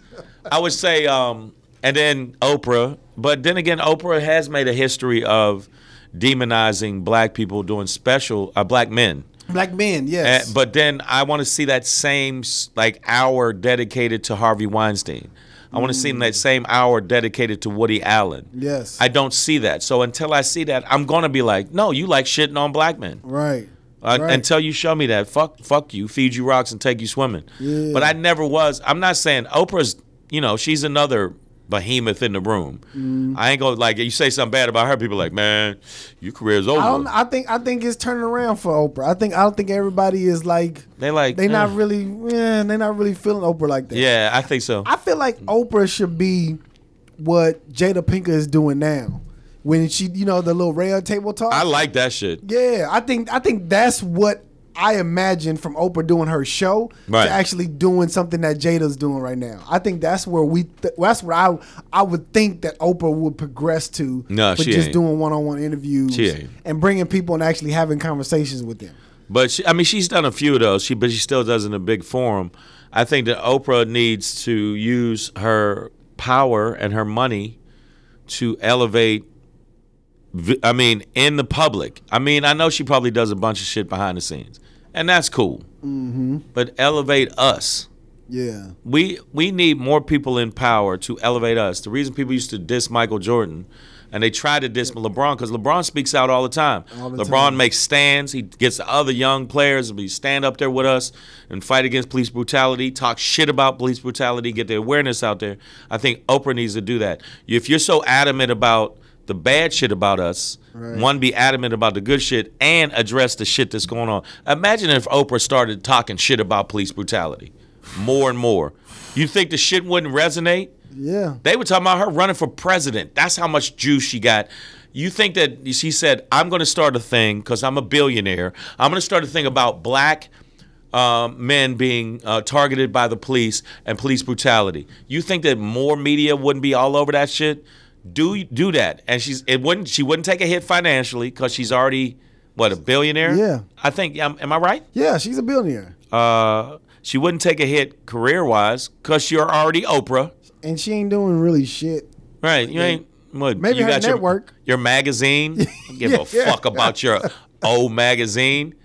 I would say, and then Oprah. But then again, Oprah has made a history of demonizing black people doing special black men.
Black men, yes.
But then I want to see that same hour dedicated to Harvey Weinstein. I want to see that same hour dedicated to Woody Allen.
Yes.
I don't see that. So until I see that, I'm going to be like, no, you like shitting on black men.
Right. Right.
Until you show me that, fuck you, feed you rocks and take you swimming.
Yeah.
But I never was. I'm not saying Oprah's, she's another behemoth in the room. I ain't gonna you say something bad about her, people like, man, your career's over.
I think it's turning around for Oprah. I don't think everybody is they're not really feeling Oprah like that.
Yeah, I think so.
I feel like Oprah should be what Jada Pinkett is doing now. When she, the little round table talk.
I like that shit.
Yeah, I think that's what I imagine from Oprah doing her show to actually doing something that Jada's doing right now. I think that's where that's where I would think that Oprah would progress to.
No,
but
she
just
ain't.
doing one-on-one interviews
she ain't.
and bringing people and actually having conversations with them.
But she's done a few of those. But she still does in a big forum. I think that Oprah needs to use her power and her money to elevate. In the public. I know she probably does a bunch of shit behind the scenes. And that's cool. Mm-hmm. But elevate us.
Yeah.
We need more people in power to elevate us. The reason people used to diss Michael Jordan, and they try to diss LeBron, because LeBron speaks out all the time. LeBron makes stands. He gets the other young players to stand up there with us and fight against police brutality, talk shit about police brutality, get the awareness out there. I think Oprah needs to do that. If you're so adamant about the bad shit about us, one, be adamant about the good shit and address the shit that's going on. Imagine if Oprah started talking shit about police brutality more and more. You think the shit wouldn't resonate?
Yeah.
They were talking about her running for president. That's how much juice she got. You think that she said, I'm going to start a thing because I'm a billionaire. I'm going to start a thing about black men being targeted by the police and police brutality. You think that more media wouldn't be all over that shit? Do that, and she wouldn't take a hit financially because she's already a billionaire.
Yeah,
I think. Am I right?
Yeah, she's a billionaire.
She wouldn't take a hit career wise because you're already Oprah,
and she ain't doing really shit.
Right? You ain't. What,
maybe
you
her
got
network.
Your magazine. Don't give a fuck about your old magazine.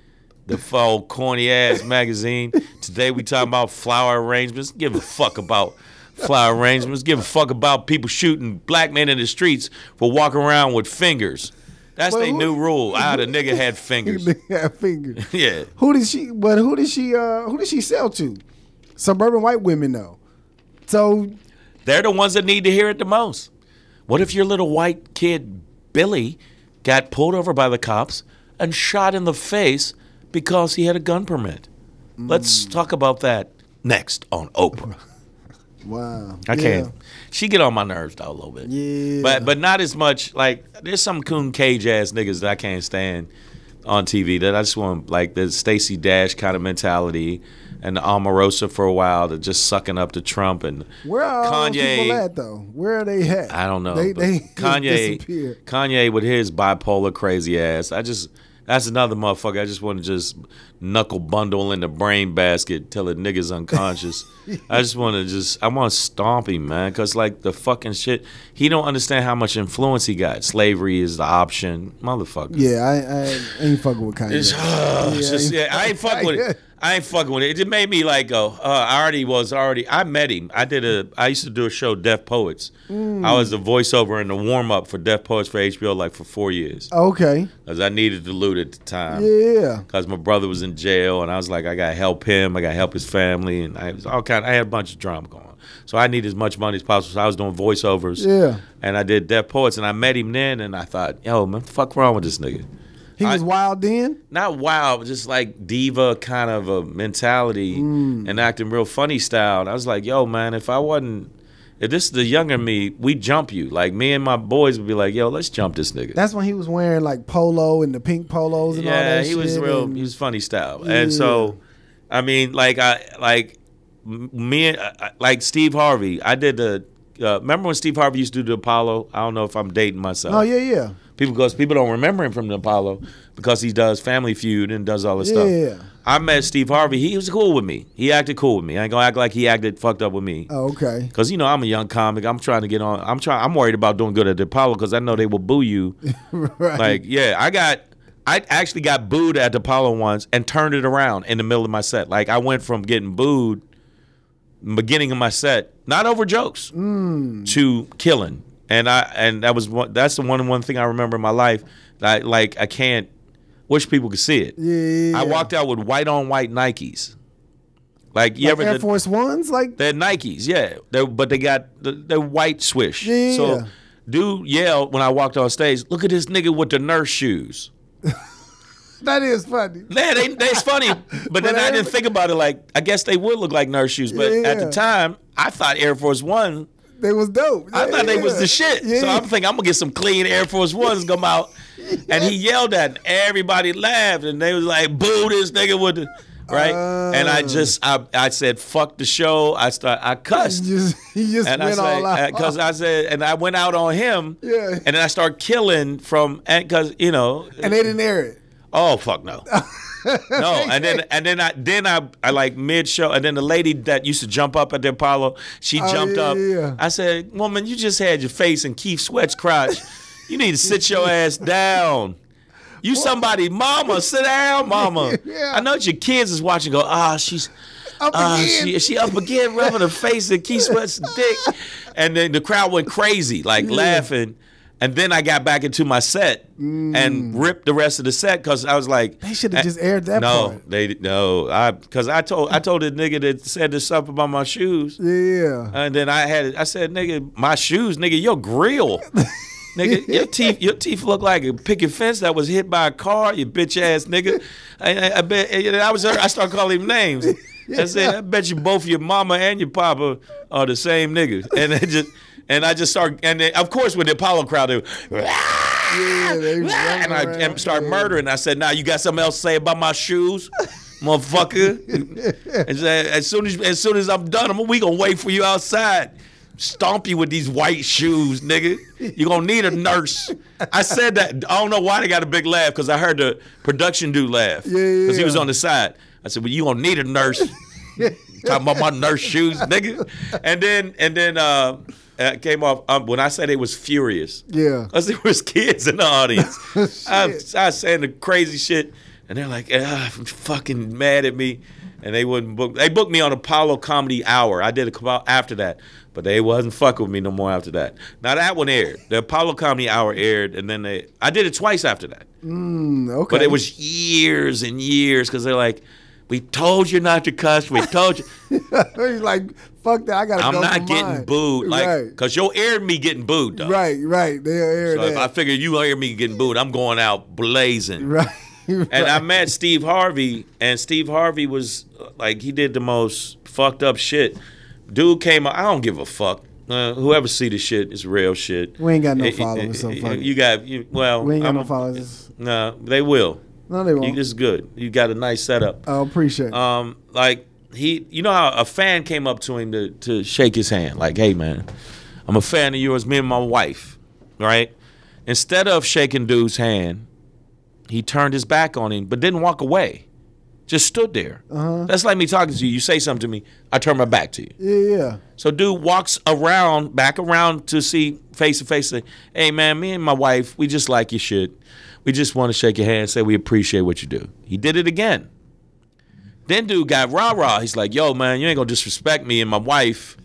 The old corny ass magazine. Today we talking about flower arrangements. Give a fuck about flower arrangements. Give a fuck about people shooting black men in the streets for walking around with fingers. That's their new rule. The nigga had fingers.
Nigga had fingers.
Yeah.
Who did she sell to? Suburban white women though. So
they're the ones that need to hear it the most. What if your little white kid Billy got pulled over by the cops and shot in the face because he had a gun permit? Let's talk about that next on Oprah.
Wow.
I can't. She get on my nerves though a little bit.
Yeah.
But not as much. There's some coon cage ass niggas that I can't stand on TV that I just want the Stacey Dash kind of mentality and the Omarosa for a while that just sucking up to Trump and
where are
Kanye.
All those people at though? Where are they at?
I don't know.
They
Kanye. Kanye with his bipolar crazy ass. That's another motherfucker. I just want to just knuckle bundle in the brain basket till the nigga's unconscious. I want to stomp him, man, because the fucking shit, he don't understand how much influence he got. Slavery is the option, motherfucker.
Yeah, I ain't fucking with Kanye.
I ain't fucking with it. I ain't fucking with it. It made me like go. I met him. I used to do a show, Deaf Poets. I was the voiceover and the warm up for Deaf Poets for HBO like for 4 years.
Okay.
Because I needed the loot at the time.
Yeah.
Because my brother was in jail, and I was like, I gotta help him. I gotta help his family, and I had a bunch of drama going on. So I need as much money as possible. So I was doing voiceovers. Yeah. And I did Deaf Poets, and I met him then, and I thought, yo, man, what the fuck wrong with this nigga?
He was wild then?
Not wild, but just like diva kind of a mentality and acting real funny style. And I was like, yo, man, if this is the younger me, we jump you. Like, me and my boys would be like, yo, let's jump this nigga.
That's when he was wearing like polo and the pink polos and all that shit.
Yeah, he was funny style. Yeah. And so, I mean, like Steve Harvey, I did remember when Steve Harvey used to do the Apollo? I don't know if I'm dating myself.
Oh, yeah.
Because people don't remember him from the Apollo because he does Family Feud and does all this stuff. Yeah. I met Steve Harvey. He was cool with me. He acted cool with me. I ain't gonna act like he acted fucked up with me.
Oh, okay.
Because I'm a young comic. I'm trying to get on. I'm worried about doing good at the Apollo because I know they will boo you. Right. Like, yeah, I actually got booed at the Apollo once and turned it around in the middle of my set. Like, I went from getting booed beginning of my set, not over jokes, to killing. And that's the one thing I remember in my life. I can't wish people could see it. Yeah. I walked out with white on white Nikes. Like
Air Force Ones, like
they're Nikes, yeah. But they got they're white swish.
Yeah.
So dude yelled when I walked on stage, "Look at this nigga with the nurse shoes."
That is funny.
Yeah, that's funny. But then I didn't think about it. Like, I guess they would look like nurse shoes. But at the time, I thought Air Force One.
They was dope.
I thought they was the shit. Yeah. So I'm thinking I'm gonna get some clean Air Force Ones come out. And he yelled at, and everybody laughed, and they was like, "Boo this nigga with the right." And I said, "Fuck the show." I cussed.
He just went all out.
Because I said, and I went out on him. Yeah. And then I started killing because
And they didn't air it.
Oh fuck no. No, and then I like mid show, and then the lady that used to jump up at the Apollo, she jumped up. Yeah. I said, "Woman, you just had your face in Keith Sweat's crotch. You need to sit your ass down. You somebody, mama, sit down, mama." Yeah. I know your kids is watching. Go, she's up again. She up again, rubbing her face in Keith Sweat's dick, and then the crowd went crazy, like laughing. And then I got back into my set and ripped the rest of the set because I was like,
they should have just aired that part.
Because I told the nigga that said this stuff about my shoes. Yeah. And then I said, nigga, my shoes, nigga, your grill. Nigga, your teeth look like a picket fence that was hit by a car, you bitch ass nigga. I started calling him names. I said, I bet you both your mama and your papa are the same nigga. And I just started, and then, of course, with the Apollo crowd, they I started murdering. I said, "Now you got something else to say about my shoes, motherfucker?" And as soon as I'm done, we gonna wait for you outside. Stomp you with these white shoes, nigga. You gonna need a nurse. I said that. I don't know why they got a big laugh because I heard the production dude laugh because he was on the side. I said, "Well, you gonna need a nurse." Talking about my nurse shoes, nigga. And then. Came off when I said they was furious. Yeah, because there was kids in the audience. I was saying the crazy shit, and they're like, fucking mad at me, and they wouldn't book. They booked me on Apollo Comedy Hour. I did a couple after that, but they wasn't fucking with me no more after that. Now that one aired. The Apollo Comedy Hour aired, and then I did it twice after that. Okay, but it was years and years because they're like, "We told you not to cuss. We told you."
He's like, fuck that. I gotta
I'm
go
not getting booed, like, cause you'll air me getting booed, though.
Right. They'll air that.
So if I figure you air me getting booed, I'm going out blazing. Right. And I met Steve Harvey, and Steve Harvey was like, he did the most fucked up shit. Dude came out. I don't give a fuck. Whoever see the shit is real shit.
We ain't got no followers. So fuck.
We ain't got
no followers.
No, they will.
No, they won't.
This is good. You got a nice setup.
I appreciate it.
Like you know how a fan came up to him to shake his hand, like, "Hey man, I'm a fan of yours, me and my wife," right? Instead of shaking dude's hand, he turned his back on him, but didn't walk away. Just stood there. That's like me talking to you. You say something to me, I turn my back to you. Yeah. So dude walks back around to see face to face, say, "Hey man, me and my wife, we just like your shit. We just want to shake your hand, say we appreciate what you do." He did it again. Then dude got rah-rah. He's like, yo, man, you ain't gonna disrespect me and my wife.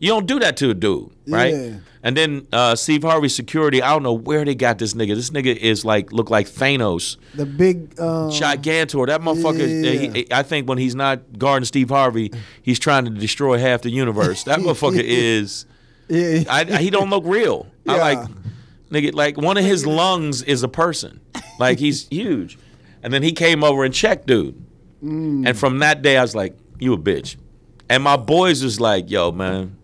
You don't do that to a dude, right? Yeah. And then Steve Harvey security, I don't know where they got this nigga. This nigga is like, look like Thanos.
The big...
Gigantor. That motherfucker, I think when he's not guarding Steve Harvey, he's trying to destroy half the universe. That motherfucker is... he don't look real. Yeah. I like... Nigga, like one of his lungs is a person. Like he's huge. And then he came over and checked dude. And from that day, I was like, you a bitch. And my boys was like, yo, man,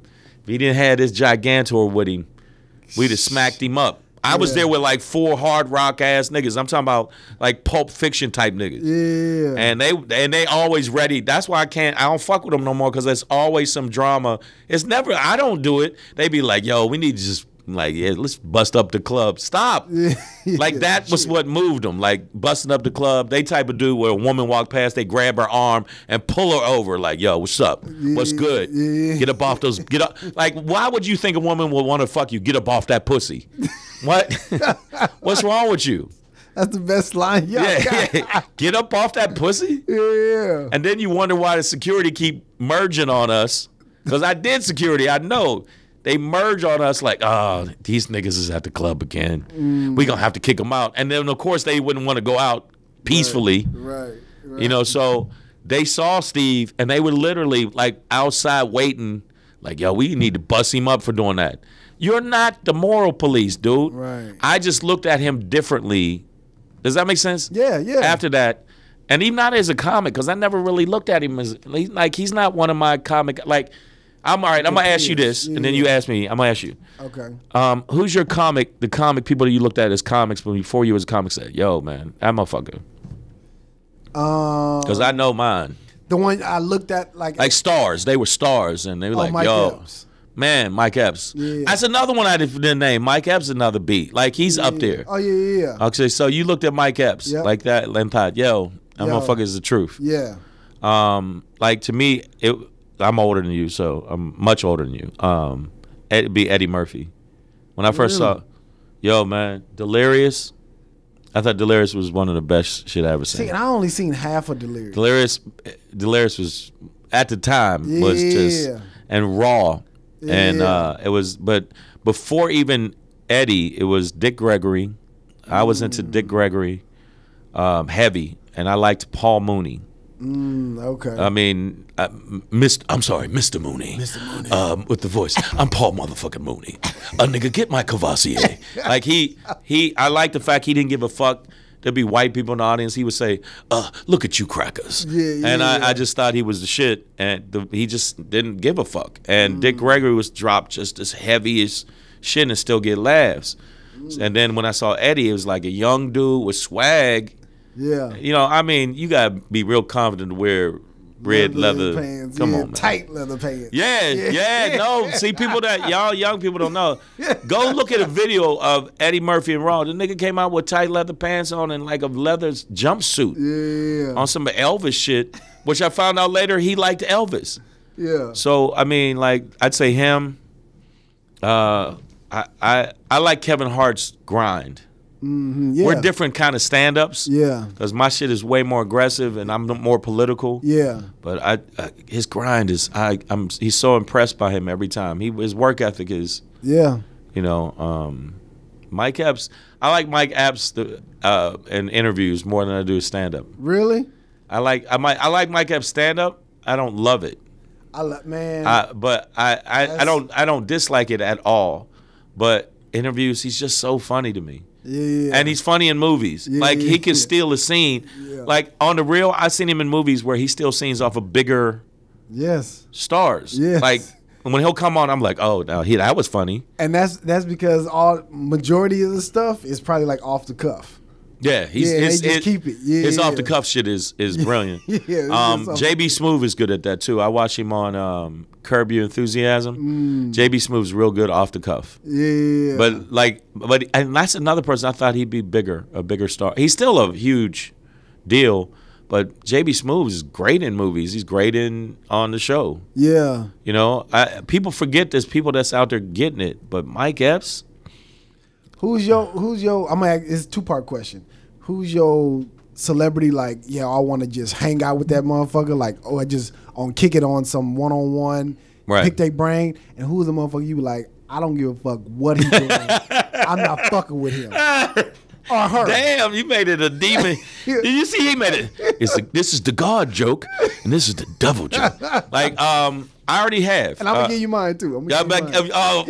if he didn't have this Gigantor with him, we'd have smacked him up. I was there with like 4 hard rock ass niggas. I'm talking about like Pulp Fiction type niggas. Yeah. And they always ready. That's why I don't fuck with them no more because there's always some drama. It's never, I don't do it. They be like, yo, we need to just like, yeah, let's bust up the club. Stop. Like that was what moved them. Like busting up the club. They type of dude where a woman walk past, they grab her arm and pull her over. Like, yo, what's up? What's good? Get up off those. Get up. Like, why would you think a woman would want to fuck you? Get up off that pussy. What? What's wrong with you?
That's the best line.
Yeah. Get up off that pussy.
Yeah.
And then you wonder why the security keep merging on us. Because I did security. I know. They merge on us like, oh, these niggas is at the club again. We gonna have to kick them out. And then, of course, they wouldn't want to go out peacefully.
Right.
You know, so they saw Steve, and they were literally, like, outside waiting, like, yo, we need to bust him up for doing that. You're not the moral police, dude.
Right.
I just looked at him differently. Does that make sense?
Yeah, yeah.
After that, and even not as a comic, because I never really looked at him as, like, he's not one of my comic, like, I'm all right. I'm gonna ask you this, and then you ask me. I'm gonna ask you.
Okay.
Who's your comic? The comic people that you looked at as comics, but before you was a comic, said, "Yo, man, that motherfucker." Because I know mine.
The one I looked at, like
stars. They were stars, and they were like,
Mike
"Yo,
Epps.
Man, Mike Epps." Yeah. That's another one I didn't name. Mike Epps, another beat. Like he's up there.
Oh yeah.
Okay, so you looked at Mike Epps like that, and thought, "Yo, that motherfucker is the truth."
Yeah.
Like to me, I'm older than you, so I'm much older than you. It'd be Eddie Murphy. When I first saw, yo, man, Delirious, I thought Delirious was one of the best shit I ever seen.
See, and I only seen half of Delirious.
Delirious was, at the time, was just, and raw. And it was, but before even Eddie, it was Dick Gregory. I was into Dick Gregory, heavy, and I liked Paul Mooney.
Okay.
I mean, Mr. Mooney. Mr. Mooney. With the voice. I'm Paul motherfucking Mooney. A nigga, get my Cavassier. Like I like the fact he didn't give a fuck. There'd be white people in the audience. He would say, look at you crackers. I just thought he was the shit. And he just didn't give a fuck. And Dick Gregory was dropped just as heavy as shit and still get laughs. And then when I saw Eddie, it was like a young dude with swag.
Yeah.
You know, I mean, you got to be real confident to wear red leather
pants.
Come on, man.
Tight leather pants.
Yeah. No, see, people that y'all young people don't know. Go look at a video of Eddie Murphy and Raw. The nigga came out with tight leather pants on and like a leather jumpsuit.
Yeah.
On some Elvis shit, which I found out later he liked Elvis.
Yeah.
So I mean, like, I'd say him. I like Kevin Hart's grind.
Yeah.
We're different kind of stand-ups.
Yeah.
Because my shit is way more aggressive and I'm more political.
Yeah.
But his grind is, he's so impressed by him every time. His work ethic is,
you
know, Mike Epps. I like Mike Epps in interviews more than I do stand-up.
Really?
I like Mike Epps stand-up. I don't love it. But I don't dislike it at all. But interviews, he's just so funny to me.
Yeah.
And he's funny in movies. Like, he can steal a scene. Yeah. Like, on the real, I've seen him in movies where he steals scenes off of bigger stars.
Yes.
Like, when he'll come on, I'm like, oh, now that was funny.
And that's because majority of the stuff is probably like off the cuff.
Yeah,
keep it. Yeah,
his off the cuff shit is brilliant. JB Smoove is good at that too. I watch him on Curb Your Enthusiasm. JB Smoove's real good off the cuff.
Yeah.
But that's another person I thought he'd be a bigger star. He's still a huge deal, but JB Smoove is great in movies. He's great on the show.
Yeah.
You know, people forget there's people that's out there getting it, but Mike Epps.
Who's your? I'm gonna ask, it's a 2-part question. Who's your celebrity like, yeah, I want to just hang out with that motherfucker, like, oh, I just kick it on some one-on-one, pick their brain, and who's the motherfucker you be like, I don't give a fuck what he doing, I'm not fucking with him. Or her.
Damn, you made it a demon. Did you see he made it? This is the God joke, and this is the devil joke. Like, I already have.
And I'm going to give you mine, too.
See? I'm going to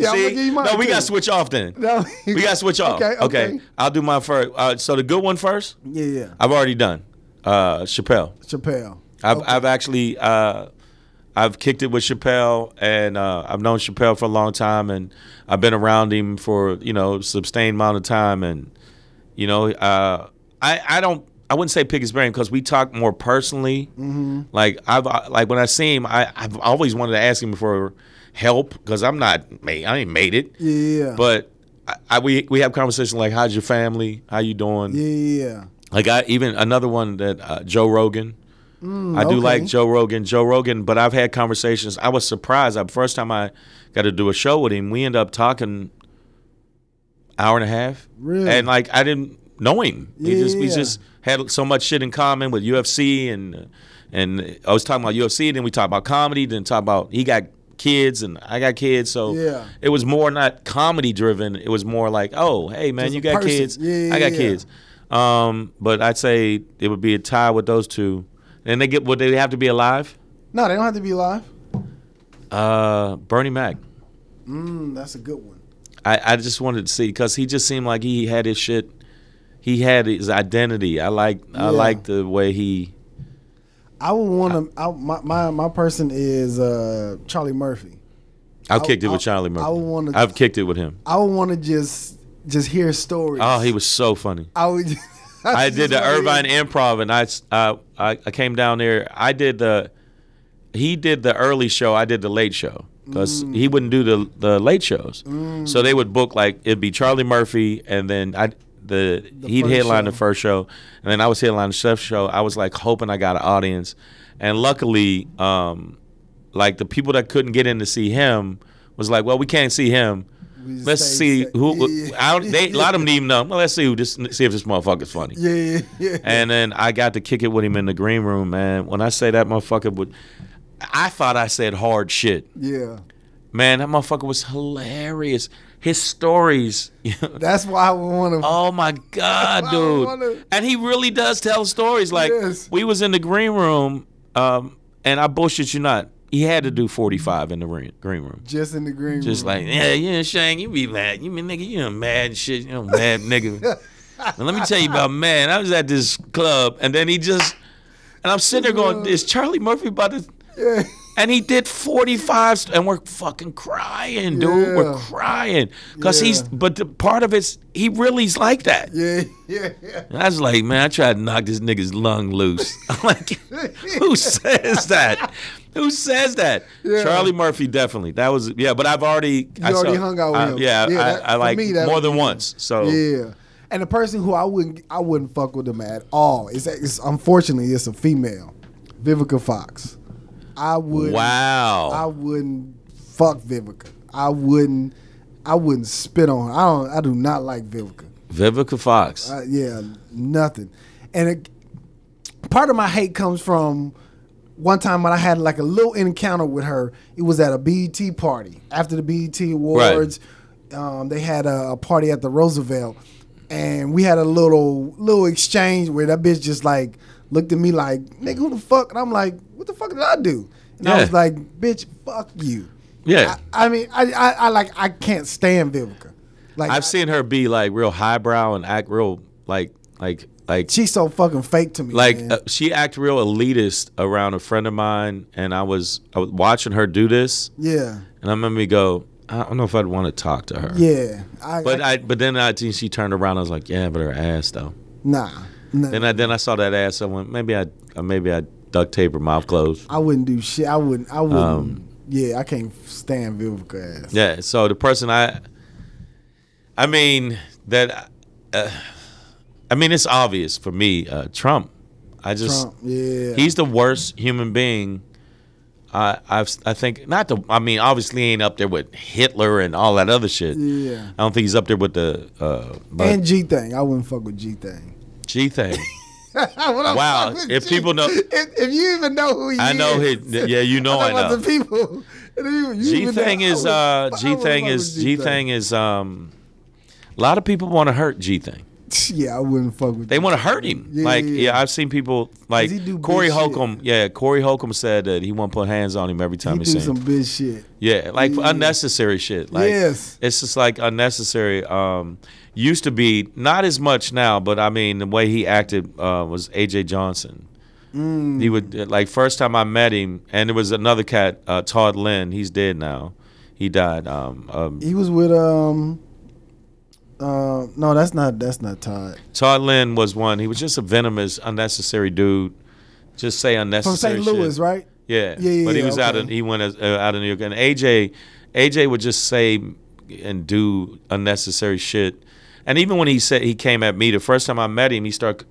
give you mine, no, we got to switch off then. No. We got to switch off. Okay. I'll do mine first. So the good one first?
Yeah.
I've already done. Chappelle. I've actually, I've kicked it with Chappelle, and I've known Chappelle for a long time, and I've been around him for, a sustained amount of time, and, I wouldn't say pick his brain because we talk more personally. Mm-hmm. Like when I see him, I've always wanted to ask him for help because I ain't made it.
Yeah.
But we have conversations like, how's your family? How you doing?
Yeah.
Like even another one that Joe Rogan. I do like Joe Rogan, but I've had conversations. I was surprised. The first time I got to do a show with him, we ended up talking hour and a half.
Really?
And like I didn't know him. We just had so much shit in common with UFC and I was talking about UFC, then we talked about comedy, then talk about he got kids and I got kids, so it was more not comedy driven. It was more like, oh, hey man, you got kids, I got kids. But I'd say it would be a tie with those two. And would they have to be alive?
No, they don't have to be alive.
Bernie Mac.
That's a good one.
I just wanted to see because he just seemed like he had his shit. He had his identity. I like the way he.
I would want to. My person is Charlie Murphy.
I've kicked it with Charlie Murphy. I've kicked it with him.
I would want to just hear stories.
Oh, he was so funny. I did the Irvine Improv, and I came down there. He did the early show. I did the late show because he wouldn't do the late shows. So they would book like it'd be Charlie Murphy, and then he'd headline the first show, and then I was headlining the chef show. I was like hoping I got an audience, and luckily, like the people that couldn't get in to see him was like, well, we can't see him. Let's see who. A lot of them didn't even know. Well, let's see if this motherfucker's funny.
Yeah.
And then I got to kick it with him in the green room, man. When I say that motherfucker I thought I said hard shit.
Yeah.
Man, that motherfucker was hilarious. His stories.
That's why I want to.
Oh my God, dude! And he really does tell stories. Like we was in the green room, and I bullshit you not. He had to do 45 in the green room.
Just in the green room.
Just like, yeah, Shang, you be mad. You mean, nigga, you mad and shit. You mad nigga. Now, let me tell you about, man, I was at this club, and then and I'm sitting there going, is Charlie Murphy about to...
Yeah.
And he did 45, and we're fucking crying, dude. Yeah. We're crying. Because but the part of it's, he really's like that.
Yeah.
And I was like, man, I tried to knock this nigga's lung loose. I'm like, who says that? Who says that? Yeah. Charlie Murphy, definitely. That was, but I've already...
You already hung out with him.
Yeah, I like me, more than once. So
yeah. And the person who I wouldn't fuck with him at all is unfortunately, it's a female. Vivica Fox. I wouldn't fuck Vivica. I wouldn't spit on her. I do not like Vivica.
Vivica Fox.
Nothing. And part of my hate comes from one time when I had like a little encounter with her. It was at a BET party. After the BET Awards, they had a party at the Roosevelt. And we had a little exchange where that bitch just like looked at me like, nigga, who the fuck? And I'm like, what the fuck did I do? And I was like, bitch, fuck you.
Yeah.
I mean, I can't stand Vivica. Like
I've seen her be like real highbrow and act real like
she's so fucking fake to me.
Like she act real elitist around a friend of mine, and I was watching her do this.
Yeah.
And I remember me go, I don't know if I'd want to talk to her.
Yeah.
But then I think she turned around. I was like, yeah, but her ass though.
Nah.
Then I saw that ass. I went, maybe I duct tape her mouth closed.
I wouldn't do shit. I wouldn't. I can't stand Vivica ass.
Yeah. So the person I mean it's obvious for me. Trump.
Trump,
he's the worst human being. I think obviously he ain't up there with Hitler and all that other shit.
Yeah.
I don't think he's up there with the
and G Thing. I wouldn't fuck with G Thing.
G Thing. Wow. If people know.
If you even know who he is.
I know him. Yeah, you know I know.
The people.
G-Thang is a lot of people want to hurt G-Thang.
Yeah, I wouldn't fuck with.
They want to hurt him. Yeah, I've seen people like Corey Holcomb. Yeah, Corey Holcomb said that he won't put hands on him every time he sees him.
He do some bitch shit.
Yeah, like unnecessary shit. Like,
yes,
it's just like unnecessary. Used to be not as much now, but I mean the way he acted was AJ Johnson. He would like first time I met him, and there was another cat, Todd Lynn. He's dead now. He died.
He was with no, that's not Todd.
Todd Lynn was one. He was just a venomous, unnecessary dude. Just say unnecessary
from St. Louis,
shit.
Right?
Yeah. But he was out of he went out of New York. And AJ would just say and do unnecessary shit. And even when he said he came at me the first time I met him, he started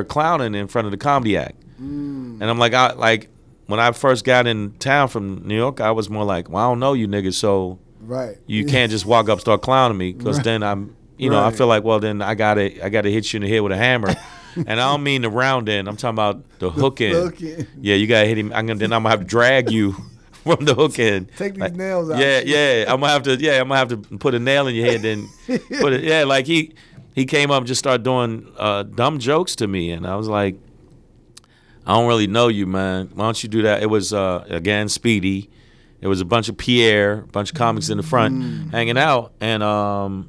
clowning in front of the comedy act. And I'm like, when I first got in town from New York, I was more like, well, I don't know you niggas, so you can't just walk up, start clowning me, because then I'm, I feel like, well, then I gotta hit you in the head with a hammer. And I don't mean the round end. I'm talking about the hook end. Yeah, you gotta hit him. Then I'm gonna have to drag you from the hook end.
Take these nails out.
Yeah. I'm gonna have to put a nail in your head. Then put it. Yeah, like he came up and just started doing dumb jokes to me, and I was like, I don't really know you, man. Why don't you do that? It was again Speedy. It was a bunch of Pierre, a bunch of comics in the front hanging out, and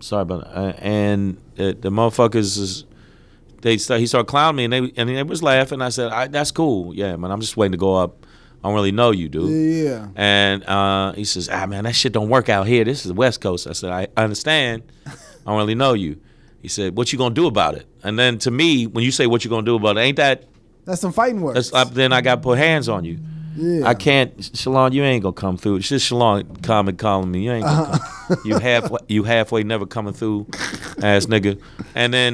sorry about that. And the motherfuckers he started clowning me, and they was laughing. I said, that's cool, yeah, man. I'm just waiting to go up. I don't really know you, dude.
Yeah.
And he says, man, that shit don't work out here. This is the West Coast. I said, I understand. I don't really know you. He said, what you gonna do about it? And then to me, when you say what you gonna do about it, ain't that's
some fighting words.
Then I got to put hands on you.
Yeah.
I can't, Shalon, you ain't gonna come through. It's just Shalon calling me. You ain't gonna come. You halfway never coming through, ass nigga. And then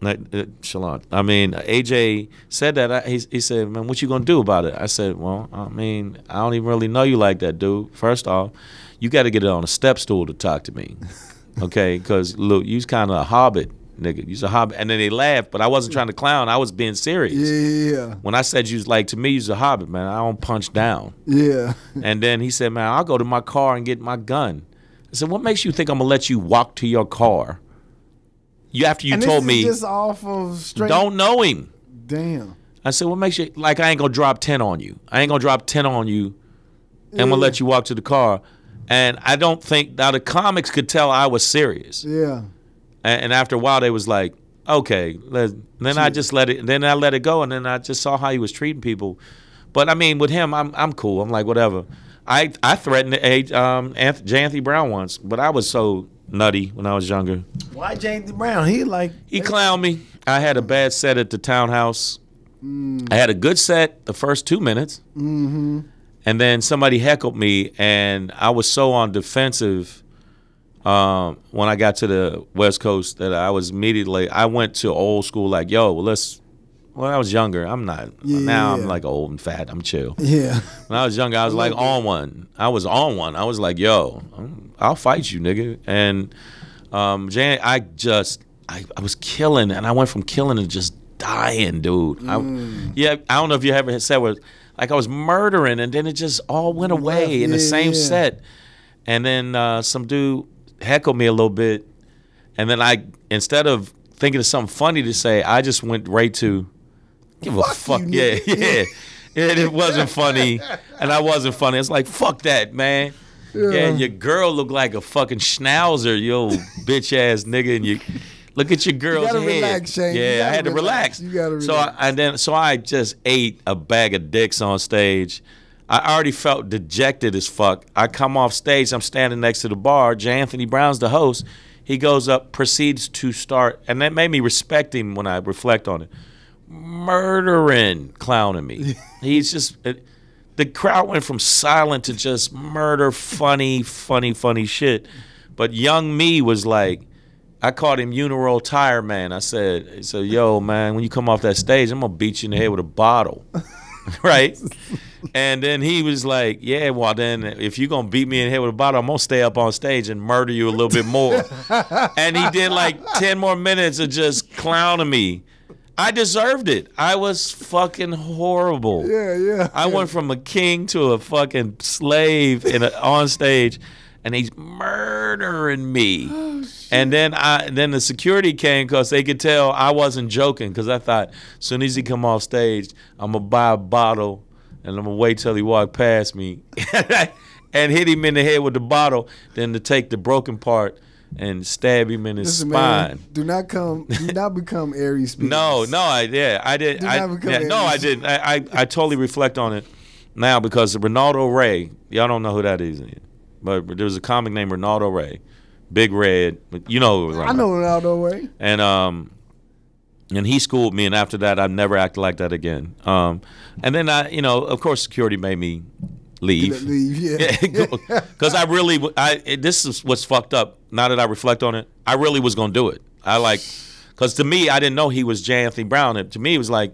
AJ said that. He said, man, what you gonna do about it? I said, well, I mean, I don't even really know you like that, dude. First off, you got to get it on a step stool to talk to me, okay? Because look, you's kind of a hobbit. Nigga, you's a hobbit. And then they laughed, but I wasn't trying to clown. I was being serious.
Yeah.
When I said to me, you's a hobbit, man. I don't punch down.
Yeah.
And then he said, man, I'll go to my car and get my gun. I said, what makes you think I'm going to let you walk to your car? After you told me.
Just off of straight.
Don't know him.
Damn.
I said, what makes you, like, I ain't going to drop 10 on you. I ain't going to drop 10 on you. And I'm going to let you walk to the car. And I don't think, now the comics could tell I was serious.
Yeah.
And after a while, they was like, okay. Then I just let it. Then I let it go, and then I just saw how he was treating people. But I mean, with him, I'm cool. I'm like, whatever. I threatened J. Anthony Brown once, but I was so nutty when I was younger.
Why J. Anthony Brown? He
clowned me. I had a bad set at the townhouse. I had a good set the first 2 minutes, and then somebody heckled me, and I was so on defensive. When I got to the West Coast, that I went to old school, like, yo, when I was younger, I'm not, now I'm like old and fat, I'm chill.
Yeah.
When I was younger, I was like on one. I was like, yo, I'll fight you, nigga. And I was killing, and I went from killing to just dying, dude. I don't know if you ever said what, like I was murdering, and then it just all went away in the same set. And then some dude heckled me a little bit, and then instead of thinking of something funny to say, I just went right to give a fuck. Yeah. It wasn't funny, and I wasn't funny. It's like, fuck that, man. Yeah, your girl looked like a fucking schnauzer, you old bitch ass nigga, and you look at your girl's head.
Relax, Shane.
Yeah, I had to relax.
You gotta relax.
So I just ate a bag of dicks on stage. I already felt dejected as fuck. I come off stage, I'm standing next to the bar. J. Anthony Brown's the host. He goes up, proceeds to start, and that made me respect him when I reflect on it. Murdering, clowning me. He's just, the crowd went from silent to just murder, funny shit. But young me was like, I called him Uniroll Tire Man. I said, yo, man, when you come off that stage, I'm going to beat you in the head with a bottle. Right? And then he was like, yeah, well, then if you're going to beat me in the head with a bottle, I'm going to stay up on stage and murder you a little bit more. And he did like 10 more minutes of just clowning me. I deserved it. I was fucking horrible.
Yeah.
I went from a king to a fucking slave on stage, and he's murdering me. Oh, and then the security came because they could tell I wasn't joking, because I thought as soon as he come off stage, I'm going to buy a bottle and I'm going to wait till he walk past me and hit him in the head with the bottle, then to take the broken part and stab him in his spine. Man,
do not become Aries Spears.
I didn't. I totally reflect on it now, because Ronaldo Ray, y'all don't know who that is, but there was a comic named Ronaldo Ray, Big Red. You know who
I know Ronaldo Ray.
And he schooled me, and after that, I never acted like that again. And then of course, security made me leave.
Yeah.
Because this is what's fucked up. Now that I reflect on it, I really was gonna do it. Because to me, I didn't know he was J. Anthony Brown. And to me, it was like,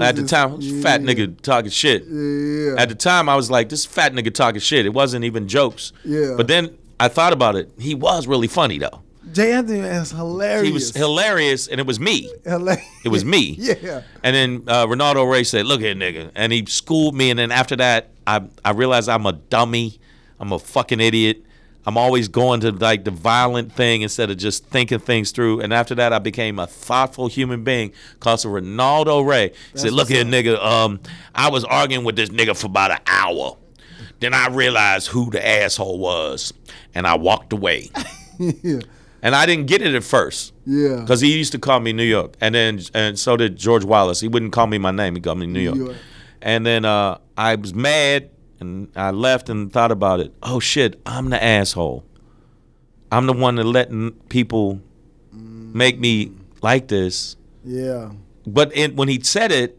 at the time, fat nigga talking shit.
Yeah.
At the time, I was like, this fat nigga talking shit. It wasn't even jokes.
Yeah.
But then I thought about it. He was really funny though.
J. Anthony is hilarious.
He was hilarious, and it was me. It was me.
Yeah.
And then Ronaldo Ray said, look here, nigga. And he schooled me, and then after that, I realized I'm a dummy. I'm a fucking idiot. I'm always going to like the violent thing instead of just thinking things through. And after that, I became a thoughtful human being because of Ronaldo Ray. He said, look here, nigga. I was arguing with this nigga for about an hour. Then I realized who the asshole was, and I walked away.
Yeah.
And I didn't get it at first.
Yeah.
Because he used to call me New York. And so did George Wallace. He wouldn't call me my name. He called me New York. And then I was mad, and I left and thought about it. Oh, shit, I'm the asshole. I'm the one that letting people make me like this.
Yeah.
But when he said it,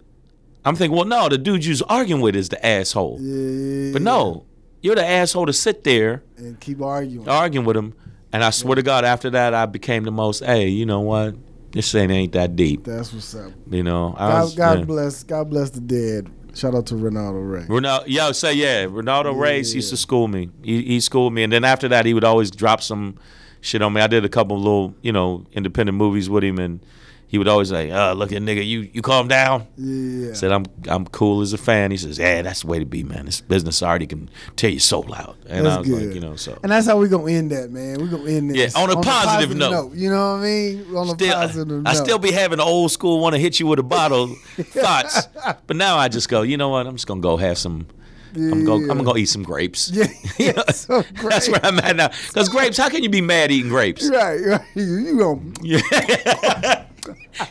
I'm thinking, well, no, the dude you was arguing with is the asshole.
Yeah.
But no, you're the asshole to sit there
and keep arguing
with him. And I swear to God, after that, I became the most, hey, you know what? This ain't that deep.
That's what's up.
You know,
God bless the dead. Shout out to Ronaldo Ray.
Ronaldo Ray used to school me. He schooled me, and then after that, he would always drop some shit on me. I did a couple of little, independent movies with him, and he would always say, look at nigga, you calm down.
Yeah.
Said I'm cool as a fan. He says, yeah, that's the way to be, man. This business already can tear your soul out. And
that's
I was
good.
like, so.
And that's how we gonna end that, man. We gonna end this.
Yeah, on a positive note.
You know what I mean? On a positive note.
I still be having old school want to hit you with a bottle thoughts. But now I just go, you know what? I'm just gonna go have some. I'm gonna go eat some grapes.
Yeah, so
that's where I'm at now. Because grapes, how can you be mad eating grapes?
Right. You gonna.
Yeah.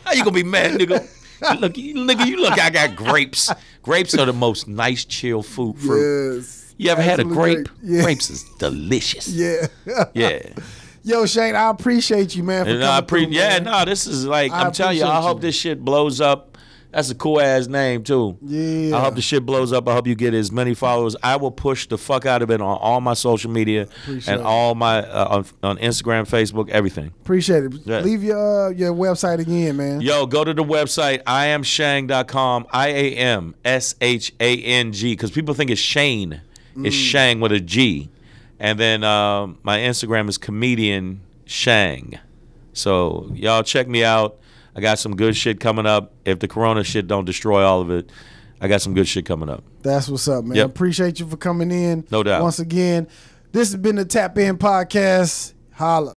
How you gonna be mad, nigga? Look, I got grapes. Grapes are the most nice, chill fruit.
Yes.
You ever had a grape? Yeah. Grapes is delicious.
Yeah.
Yeah.
Yo, Shane, I appreciate you, man.
This is like, I'm telling you, I hope this shit blows up. That's a cool ass name too.
Yeah.
I hope the shit blows up. I hope you get as many followers. I will push the fuck out of it on all my social media and all my on Instagram, Facebook, everything.
Appreciate it. Yeah. Leave your website again, man.
Yo, go to the website iamshang.com. IAMSHANG, because people think it's Shane. It's Shang with a G. And then my Instagram is comedian Shang. So y'all check me out. I got some good shit coming up. If the corona shit don't destroy all of it, I got some good shit coming up.
That's what's up, man.
Yep.
Appreciate you for coming in.
No doubt.
Once again, this has been the Tap In Podcast. Holla.